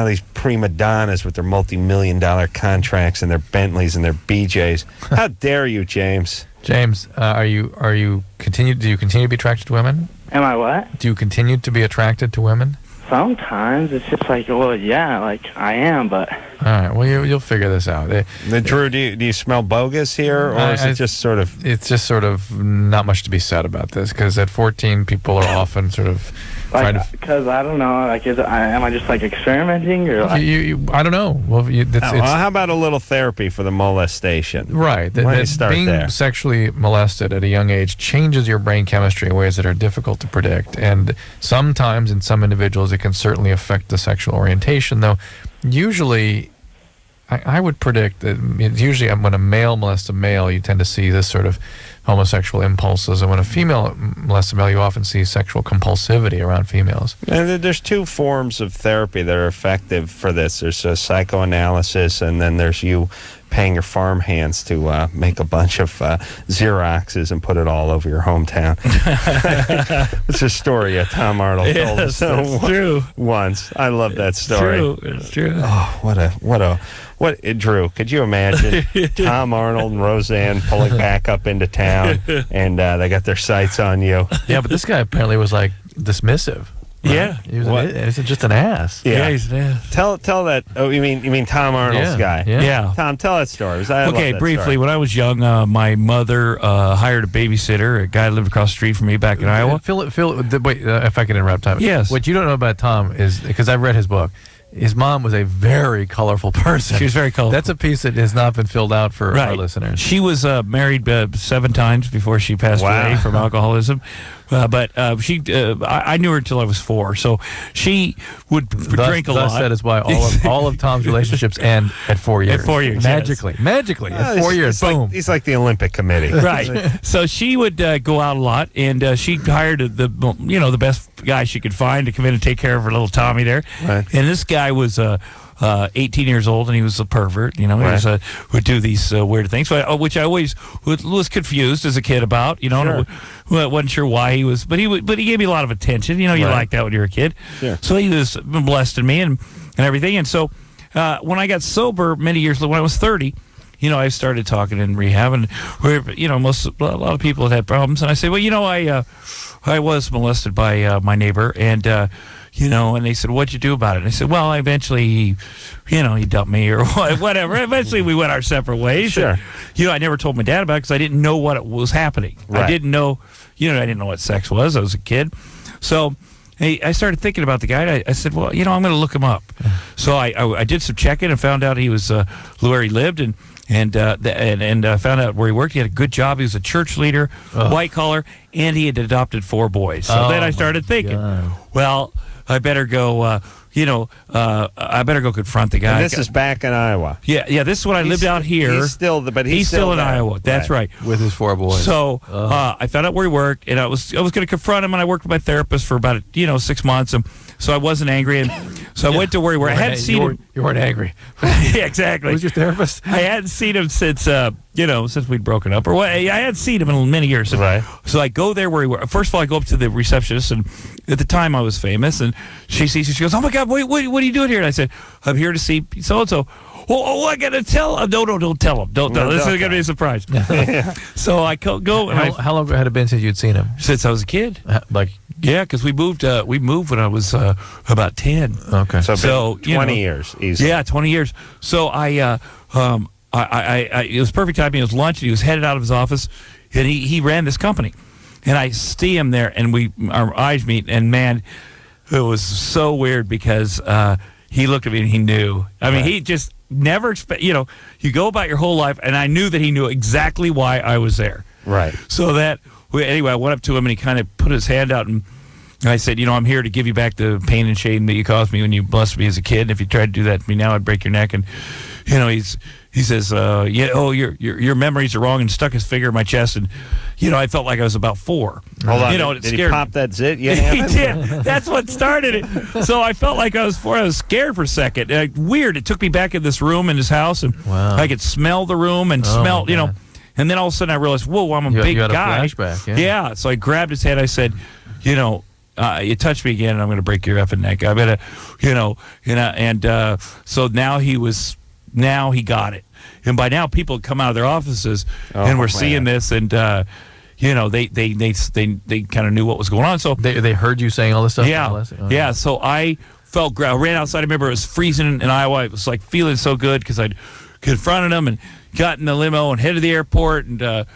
these prima donnas with their multi-million-dollar contracts and their Bentleys and their BJs. How dare you, James? James, do you continue to be attracted to women? Am I what? Do you continue to be attracted to women? Sometimes it's just like, well, yeah, like I am, but. All right, well, you'll figure this out. Drew, do you smell bogus here, or is it just sort of? It's just sort of not much to be said about this, because at 14, people are often sort of trying to. Because I don't know, like, am I just like experimenting, or? Like, I don't know. Well, how about a little therapy for the molestation? Right. Why don't you start being there? sexually molested at a young age changes your brain chemistry in ways that are difficult to predict, and sometimes in some individuals it can certainly affect the sexual orientation. Though usually, I would predict that usually when a male molests a male, you tend to see this sort of homosexual impulses, and when a female molests a male, you often see sexual compulsivity around females. And there's two forms of therapy that are effective for this. There's psychoanalysis, and then there's you paying your farm hands to make a bunch of Xeroxes and put it all over your hometown. It's a story Tom Arnold told us. That's true. Once. I love that story. It's true. Oh, Drew, could you imagine Tom Arnold and Roseanne pulling back up into town, and they got their sights on you? Yeah, but this guy apparently was like dismissive. Yeah, he was just an ass. Yeah, he's an ass. Tell that. Oh, you mean Tom Arnold's guy? Yeah. Tom, tell that story. Okay, briefly. Story. When I was young, my mother hired a babysitter, a guy who lived across the street from me back in Iowa. Phil, wait, if I can interrupt, Tom. Yes. What you don't know about Tom is, because I've read his book, his mom was a very colorful person. She was very colorful. That's a piece that has not been filled out for our listeners. She was married 7 times before she passed away from alcoholism. But I knew her until I was 4, so she would drink a lot. That is why all of Tom's relationships end at 4 years. At 4 years, magically, at 4 years, boom. He's like the Olympic Committee, right? So she would go out a lot, and she hired the best guy she could find to come in and take care of her little Tommy there. Right. And this guy was 18 years old, and he was a pervert. He would do these weird things, which I always was confused as a kid about. And wasn't sure why he was, but he gave me a lot of attention. You like that when you're a kid. Sure. So he was molesting me and everything. And so when I got sober many years later, when I was 30. I started talking in rehab, and where a lot of people had problems, and I said, well, I was molested by my neighbor, and and they said, what'd you do about it? And I said, well, eventually he dumped me or whatever. Eventually we went our separate ways. Sure. And, I never told my dad about it because I didn't know what was happening. Right. I didn't know, I didn't know what sex was. I was a kid. So I started thinking about the guy. I said, well, I'm going to look him up. So I did some checking and found out he was where he lived, and And found out where he worked. He had a good job. He was a church leader, white collar, and he had adopted 4 boys. So then I started thinking, well, I better go. I better go confront the guy. And this is back in Iowa. Yeah. This is when I lived out here. He's still in Iowa. That's right. With his 4 boys. So I found out where he worked, and I was going to confront him. And I worked with my therapist for about 6 months, and so I wasn't angry. And so I went to where he worked. I hadn't seen him. You weren't angry. Yeah, exactly. Who's your therapist? I hadn't seen him since since we'd broken up, or what? I hadn't seen him in many years. Right. So I go there where he worked. First of all, I go up to the receptionist, and at the time I was famous, and she sees me. She goes, "Oh my God, what are you doing here?" And I said, "I'm here to see so and so." Oh, I gotta tell him. No, don't tell him. Don't tell him. This is gonna be a surprise. So I go. And how long had it been since you'd seen him? Since I was a kid. Yeah, because we moved when I was about 10. Okay. So 20 years. Easily. Yeah, 20 years. So I it was perfect timing. It was lunch, and he was headed out of his office, and he ran this company, and I see him there, and our eyes meet, and man, it was so weird because he looked at me and he knew. I mean, he just never expect. You go about your whole life, and I knew that he knew exactly why I was there. Right. So anyway, I went up to him, and he kind of put his hand out, and I said, I'm here to give you back the pain and shame that you caused me when you molested me as a kid. And if you tried to do that to me now, I'd break your neck. And he says, your memories are wrong, and stuck his finger in my chest, and I felt like I was about 4. Hold on, did he pop that zit? Yeah, he did. That's what started it. So I felt like I was 4. I was scared for a second. Weird. It took me back in this room in his house, and I could smell the room and smell, and then all of a sudden I realized, whoa, I'm a big you had guy. A flashback, yeah. So I grabbed his head. I said, you touch me again, and I'm going to break your effing neck. I better, so now he got it. And by now, people come out of their offices, and we're seeing this, and they kind of knew what was going on. So they heard you saying all this stuff. Yeah. So I ran outside. I remember it was freezing in Iowa. It was like feeling so good because I'd confronted him and got in the limo and headed to the airport and got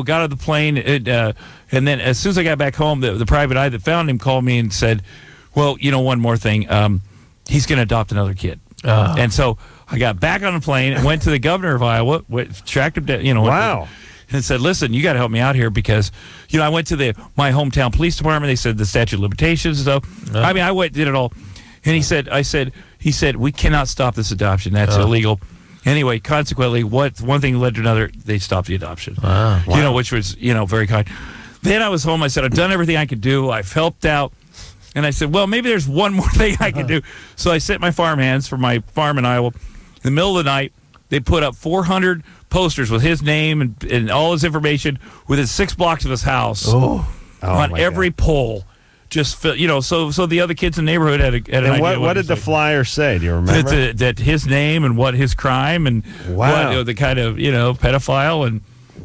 on the plane. And then as soon as I got back home, the private eye that found him called me and said, "Well, one more thing. He's going to adopt another kid." And so I got back on the plane and went to the governor of Iowa, tracked him down, wow. And said, "Listen, you got to help me out here because, I went to my hometown police department. They said the statute of limitations and stuff. I mean, I went, did it all." And he said, "We cannot stop this adoption. That's illegal." Anyway, consequently, one thing led to another. They stopped the adoption. Wow. Which was, very kind. Then I was home. I said, "I've done everything I could do. I've helped out." And I said, "Well, maybe there's one more thing I can do." So I sent my farmhands for my farm in Iowa. In the middle of the night, they put up 400 posters with his name and all his information within 6 blocks of his house on every pole. Just so the other kids in the neighborhood had an idea. What did the flyer say? Do you remember? That his name and what his crime and what the kind of pedophile and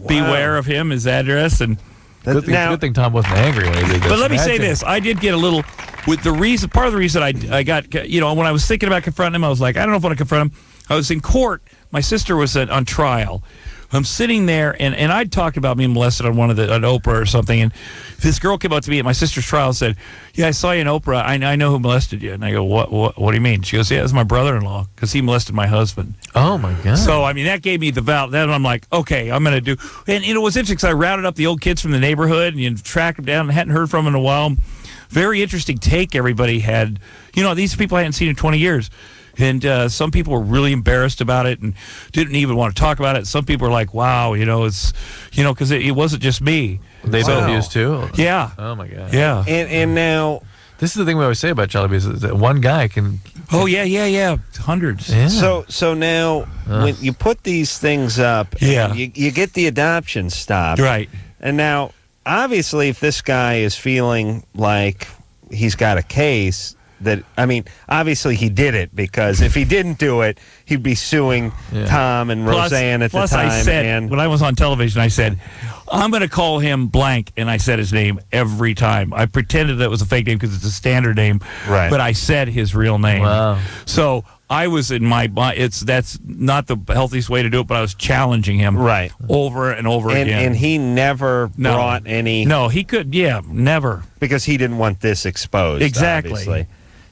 beware of him, his address and. Good thing Tom wasn't angry when he did this. But let me say this: I did get a little with the reason. Part of the reason I got when I was thinking about confronting him, I was like, I don't know if I want to confront him. I was in court. My sister was on trial. I'm sitting there, and I'd talked about being molested on on Oprah or something, and this girl came up to me at my sister's trial and said, "Yeah, I saw you in Oprah. I know who molested you." And I go, What do you mean? She goes, "Yeah, it's my brother-in-law because he molested my husband." Oh my God! So I mean, that gave me the vow. Then I'm like, okay, I'm going to do. And it was interesting because I rounded up the old kids from the neighborhood and tracked them down and hadn't heard from them in a while. Very interesting take everybody had. These people I hadn't seen in 20 years. And some people were really embarrassed about it and didn't even want to talk about it. Some people were like, wow, it's, because it wasn't just me. They've been abused too? Yeah. Oh, my God. Yeah. And now... This is the thing we always say about child abuse, is that one guy can... Oh, yeah. Hundreds. Yeah. So now, when you put these things up, you get the adoption stopped. Right. And now, obviously, if this guy is feeling like he's got a case... obviously he did it, because if he didn't do it, he'd be suing Tom and Roseanne at the time. I said, when I was on television, I said, I'm going to call him blank, and I said his name every time. I pretended that it was a fake name because it's a standard name, right? But I said his real name. Wow. So I was in my that's not the healthiest way to do it, but I was challenging him over and over again. And he never brought any... No, he could, never. Because he didn't want this exposed, exactly. obviously.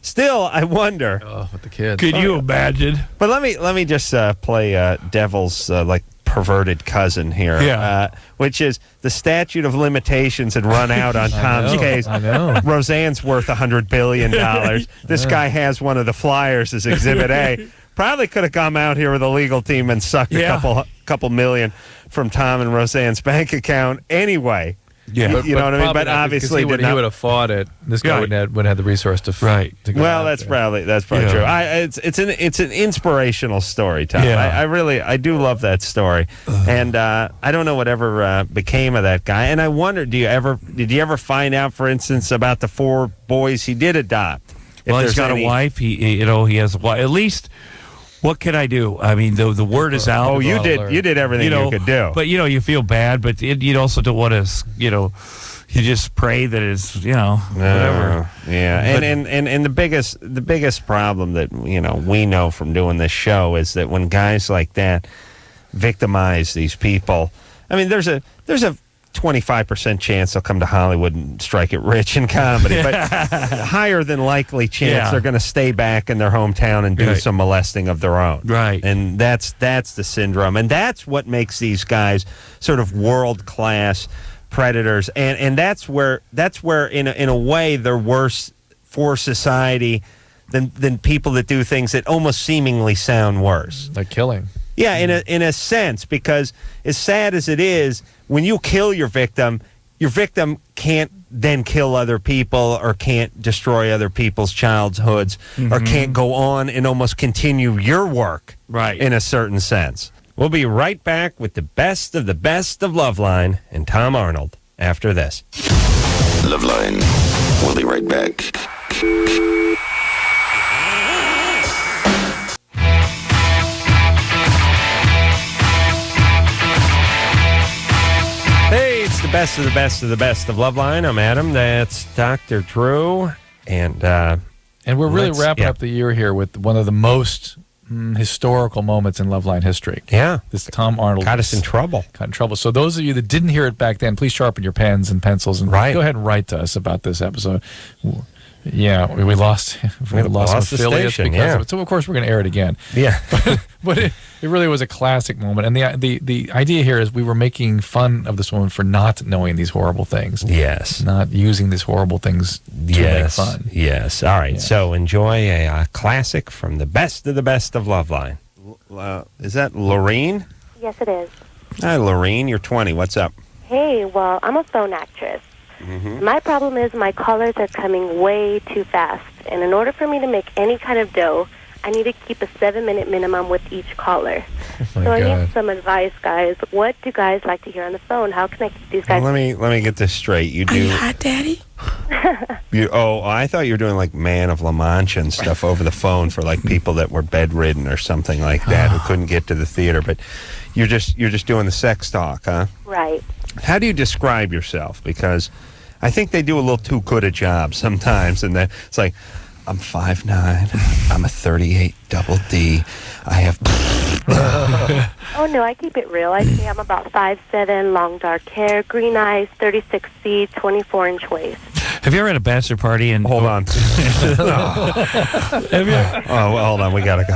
Still, I wonder. Oh, with the kids. Could you imagine? But let me just play devil's perverted cousin here. Yeah. Which is the statute of limitations had run out on Tom's case. I know. Roseanne's worth $100 billion. This guy has one of the flyers as Exhibit A. Probably could have come out here with a legal team and sucked a couple million from Tom and Roseanne's bank account anyway. Yeah, you know what I mean. But obviously, he would have fought it. This guy wouldn't have the resource to to go Well, out that's there. probably true. It's an inspirational story, Tom. Yeah. I do love that story, and I don't know whatever became of that guy. And I wonder, did you ever find out, for instance, about the 4 boys he did adopt? Well, he's got a wife. He has a wife. At least. What can I do? I mean, the word is out. Oh, you did everything you could do. But you feel bad, but you also don't want to, you just pray that it's, whatever. Yeah, and the biggest problem that we know from doing this show is that when guys like that victimize these people, I mean, there's a 25% chance they'll come to Hollywood and strike it rich in comedy, but higher than likely chance they're going to stay back in their hometown and do some molesting of their own. Right. And that's the syndrome. And that's what makes these guys sort of world-class predators. And that's where in a way they're worse for society than people that do things that almost seemingly sound worse. Like killing. Yeah, in a sense, because as sad as it is, when you kill your victim can't then kill other people or can't destroy other people's childhoods or can't go on and almost continue your work in a certain sense. We'll be right back with the best of LoveLine and Tom Arnold after this. LoveLine. We'll be right back. Hey, it's the best of LoveLine. I'm Adam. That's Dr. Drew. And we're really wrapping up the year here with one of the most historical moments in LoveLine history. Yeah. This Tom Arnold. Got us in trouble. Got in trouble. So those of you that didn't hear it back then, please sharpen your pens and pencils and go ahead and write to us about this episode. Yeah, we lost some affiliates because of it. So of course we're going to air it again. Yeah, but it really was a classic moment. And the idea here is we were making fun of this woman for not knowing these horrible things. Yes, not using these horrible things to make fun. Yes. All right. Yeah. So enjoy a classic from the best of LoveLine. Is that Lorene? Yes, it is. Hi, Lorene. You're 20. What's up? Hey, well, I'm a phone actress. Mm-hmm. My problem is my callers are coming way too fast. And in order for me to make any kind of dough, I need to keep a 7-minute minimum with each caller. So I need some advice, guys. What do guys like to hear on the phone? How can I keep these guys... Well, let me get this straight. You do... Are you hot, Daddy? I thought you were doing like Man of La Mancha and stuff over the phone for like people that were bedridden or something like that who couldn't get to the theater. But you're just doing the sex talk, huh? Right. How do you describe yourself? Because I think they do a little too good a job sometimes, and it's like, I'm 5'9", I'm a 38 double D, I have... Oh, no, I keep it real. I say I'm about 5'7", long dark hair, green eyes, 36C, 24-inch waist. Have you ever had a bachelor party and... Hold on. Have you... Oh, well, hold on, we gotta go.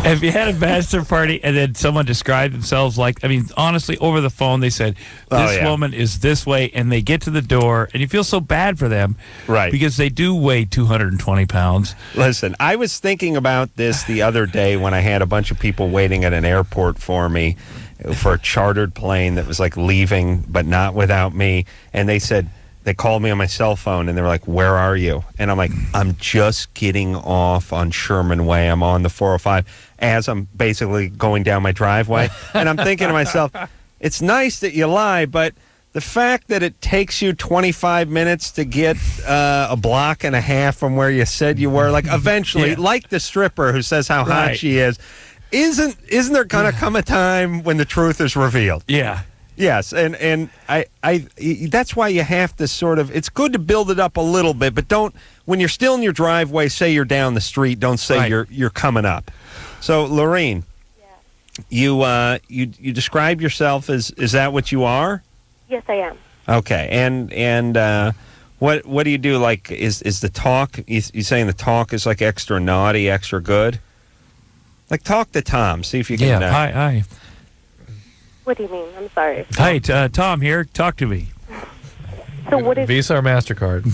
Have you had a bachelor party and then someone described themselves like, I mean, honestly, over the phone, they said, this woman is this way, and they get to the door, and you feel so bad for them. Right. Because they do weigh 220 pounds. Listen, I was thinking about this the other day when I had a bunch of people waiting at an airport for me for a chartered plane that was like leaving, but not without me, and they called me on my cell phone, and they were like, where are you? And I'm like, I'm just getting off on Sherman Way. I'm on the 405 as I'm basically going down my driveway. And I'm thinking to myself, it's nice that you lie, but the fact that it takes you 25 minutes to get a block and a half from where you said you were, like eventually, like the stripper who says how hot she is, isn't there going to come a time when the truth is revealed? Yeah. Yes, and I that's why you have to sort of, it's good to build it up a little bit, but don't, when you're still in your driveway, say you're down the street, don't say you're coming up. So, Lorene, you describe yourself as, is that what you are? Yes, I am. Okay, and What do you do? Like, is the talk? You saying the talk is like extra naughty, extra good? Like, talk to Tom. See if you can. Yeah. Hi. What do you mean? I'm sorry. Hi, Tom here. Talk to me. So what is... Visa or MasterCard?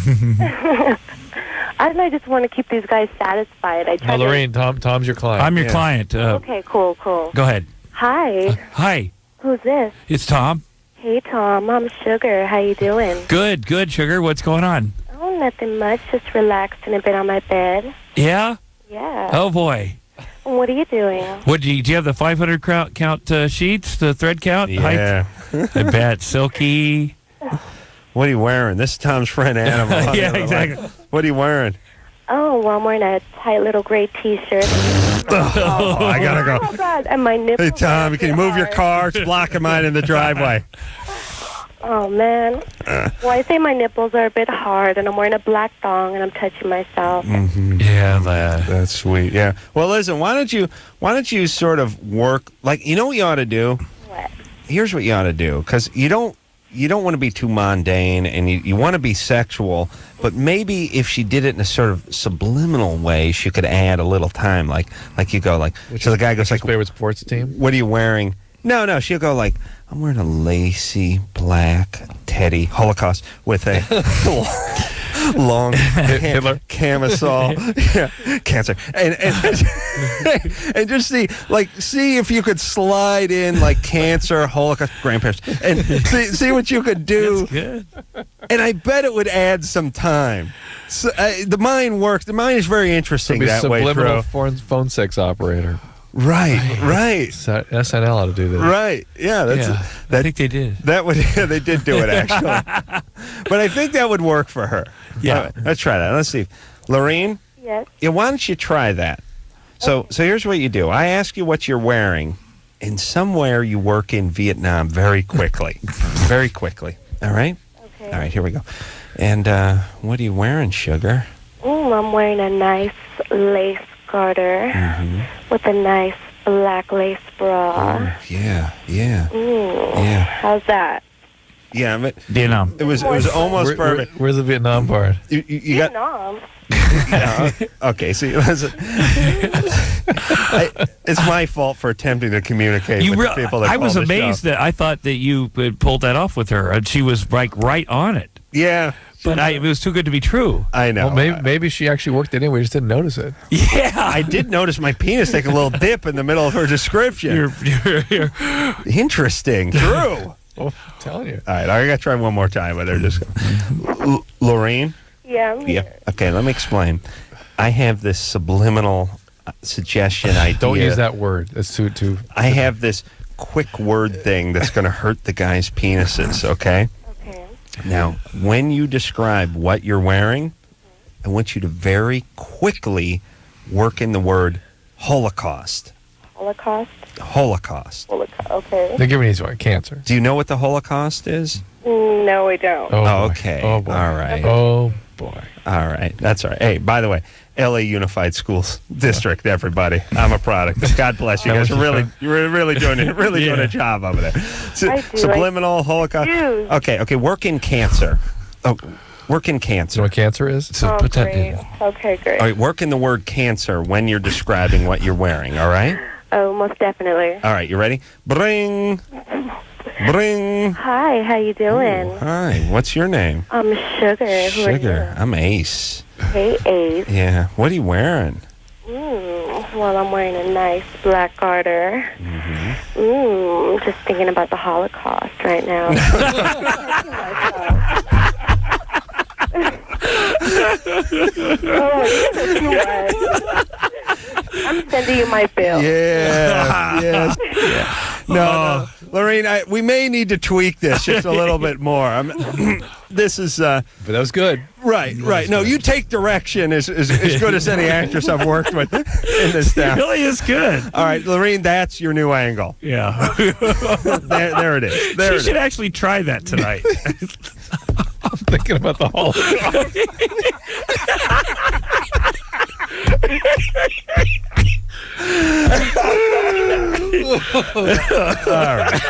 I don't know. I just want to keep these guys satisfied. No, Lorraine, Tom's your client. I'm your client. Okay, cool. Go ahead. Hi. Hi. Who's this? It's Tom. Hey, Tom. I'm Sugar. How you doing? Good, Sugar. What's going on? Oh, nothing much. Just relaxing a bit on my bed. Yeah? Yeah. Oh, boy. What are you doing? What do you have the 500 count sheets, the thread count? Yeah. I bet. Silky. What are you wearing? This is Tom's friend Animal. Yeah, exactly. What are you wearing? Oh, well, I'm wearing a tight little gray T-shirt. Oh, I gotta go. Oh, God. And my nipples. Hey, Tom, can you move your car? It's blocking mine in the driveway. Oh, man. Well, I say my nipples are a bit hard, and I'm wearing a black thong, and I'm touching myself. Mm-hmm. Yeah, that's sweet. Yeah. Well, listen, why don't you sort of work, like, you know what you ought to do? What? Here's what you ought to do, because you don't want to be too mundane, and you want to be sexual, but maybe if she did it in a sort of subliminal way, she could add a little time, like you go, like, so the guy goes like, favorite sports team? What are you wearing? No, she'll go like, I'm wearing a lacy black teddy Holocaust with a long camisole, cancer, and just see if you could slide in like cancer, Holocaust, grandparents, and see what you could do. That's good. And I bet it would add some time. So, the mind works. The mind is very interesting that way. Subliminal phone sex operator. Right. SNL ought to do that. Right. Yeah. I think they did. That would. Yeah, they did do it actually. But I think that would work for her. Yeah. All right, let's try that. Let's see. Lorene? Yes? Yeah, why don't you try that? So here's what you do. I ask you what you're wearing, and somewhere you work in Vietnam very quickly. Very quickly. All right? Okay. All right, here we go. And what are you wearing, Sugar? I'm wearing a nice lace garter with a nice black lace bra. Oh, yeah. Yeah. How's that? Yeah, but Vietnam. It was almost perfect. Where's the Vietnam part? You got Vietnam. okay, see, listen. It's my fault for attempting to communicate with the people that I was called the amazed show. that I thought that you had pulled that off with her, and she was like right on it. Yeah. But it was too good to be true. I know. Well, maybe she actually worked it anyway. We just didn't notice it. Yeah. I did notice my penis take a little dip in the middle of her description. You're Interesting. True. I'm telling you. All right, I got to try one more time with her. Just Lorene? Yeah, I'm here. Okay, let me explain. I have this subliminal suggestion idea. Don't use that word. That's too. I have this quick word thing that's going to hurt the guys' penises, okay? Okay. Now, when you describe what you're wearing, I want you to very quickly work in the word Holocaust. Holocaust? Okay. They give me easy one. Cancer. Do you know what the Holocaust is? No, I don't. Oh, okay. Oh, boy. All right. Oh, boy. All right. That's all right. Hey, by the way, LA Unified Schools District, everybody. I'm a product. God bless you guys. You're really doing a job over there. Subliminal Holocaust. Okay. Work in cancer. Oh, work in cancer. You know what cancer is? Oh, great. Okay, great. All right. Work in the word cancer when you're describing what you're wearing. All right. Oh, most definitely. All right. You ready? Bring. Hi, how you doing? Oh, hi. What's your name? I'm Sugar. Who are Sugar. I'm Ace. Hey, Ace. Yeah. What are you wearing? Well, I'm wearing a nice black garter. Just thinking about the Holocaust right now. I'm sending you my bill. Yes. No. Lorene, we may need to tweak this just a little bit more. This is... but that was good. Right. No, you take direction as good as any actress I've worked with in this town. It really is good. All right, Lorene, that's your new angle. Yeah. there it is. She should actually try that tonight. I'm thinking about the Holocaust. All right.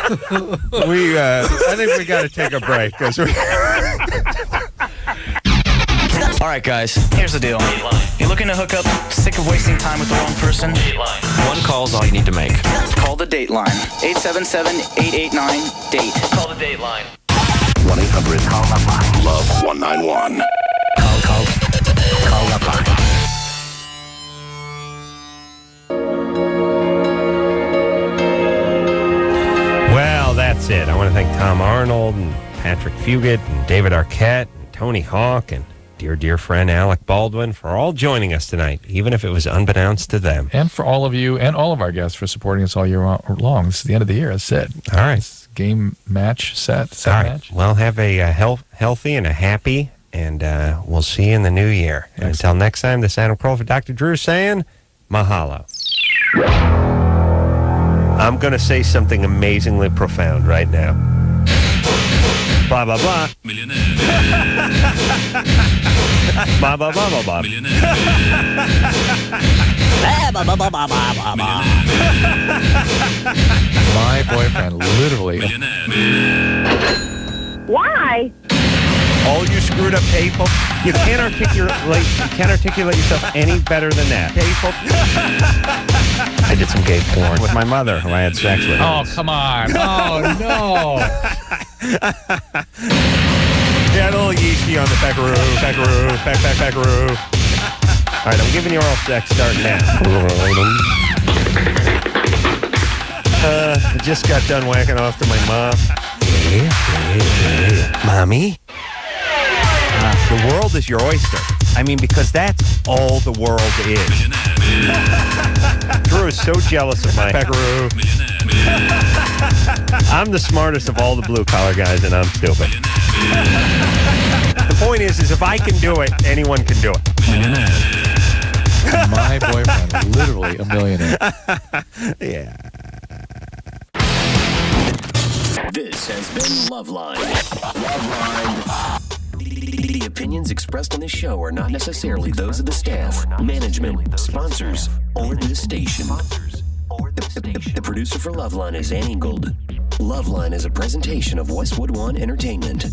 I think we got to take a break because we. All right, guys, here's the deal. You're looking to hook up, sick of wasting time with the wrong person? One call's all you need to make. Call the Dateline. 877-889-DATE. Call the Dateline. 1-800-LOVE-191. Call LoveLine. Well, that's it. I want to thank Tom Arnold and Patrick Fugit and David Arquette and Tony Hawk and dear friend Alec Baldwin for all joining us tonight, even if it was unbeknownst to them. And for all of you and all of our guests for supporting us all year long. This is the end of the year. That's it. All right. Game match set All right. match. Well, have a healthy and a happy, and we'll see you in the new year. And until next time, this is Adam Kroll for Dr. Drew saying mahalo. I'm going to say something amazingly profound right now. Blah, blah, blah. Millionaire. Blah, blah, blah, blah, blah. My boyfriend, literally. Why? All you screwed up people. You can't articulate yourself any better than that. People. I did some gay porn with my mother, who I had sex with. Oh, come on. Oh, no. Yeah, a little yeasty on the peckaroo. All right, I'm giving you oral sex starting now. I just got done whacking off to my mom. Mommy? The world is your oyster. I mean, because that's all the world is. Drew is so jealous of my peckaroo. I'm the smartest of all the blue-collar guys, and I'm stupid. The point is if I can do it, anyone can do it. My boyfriend, literally a millionaire. Yeah. This has been LoveLine. LoveLine. The opinions expressed on this show are not necessarily those of the staff, management, sponsors, or this station. The producer for LoveLine is Annie Gold. LoveLine is a presentation of Westwood One Entertainment.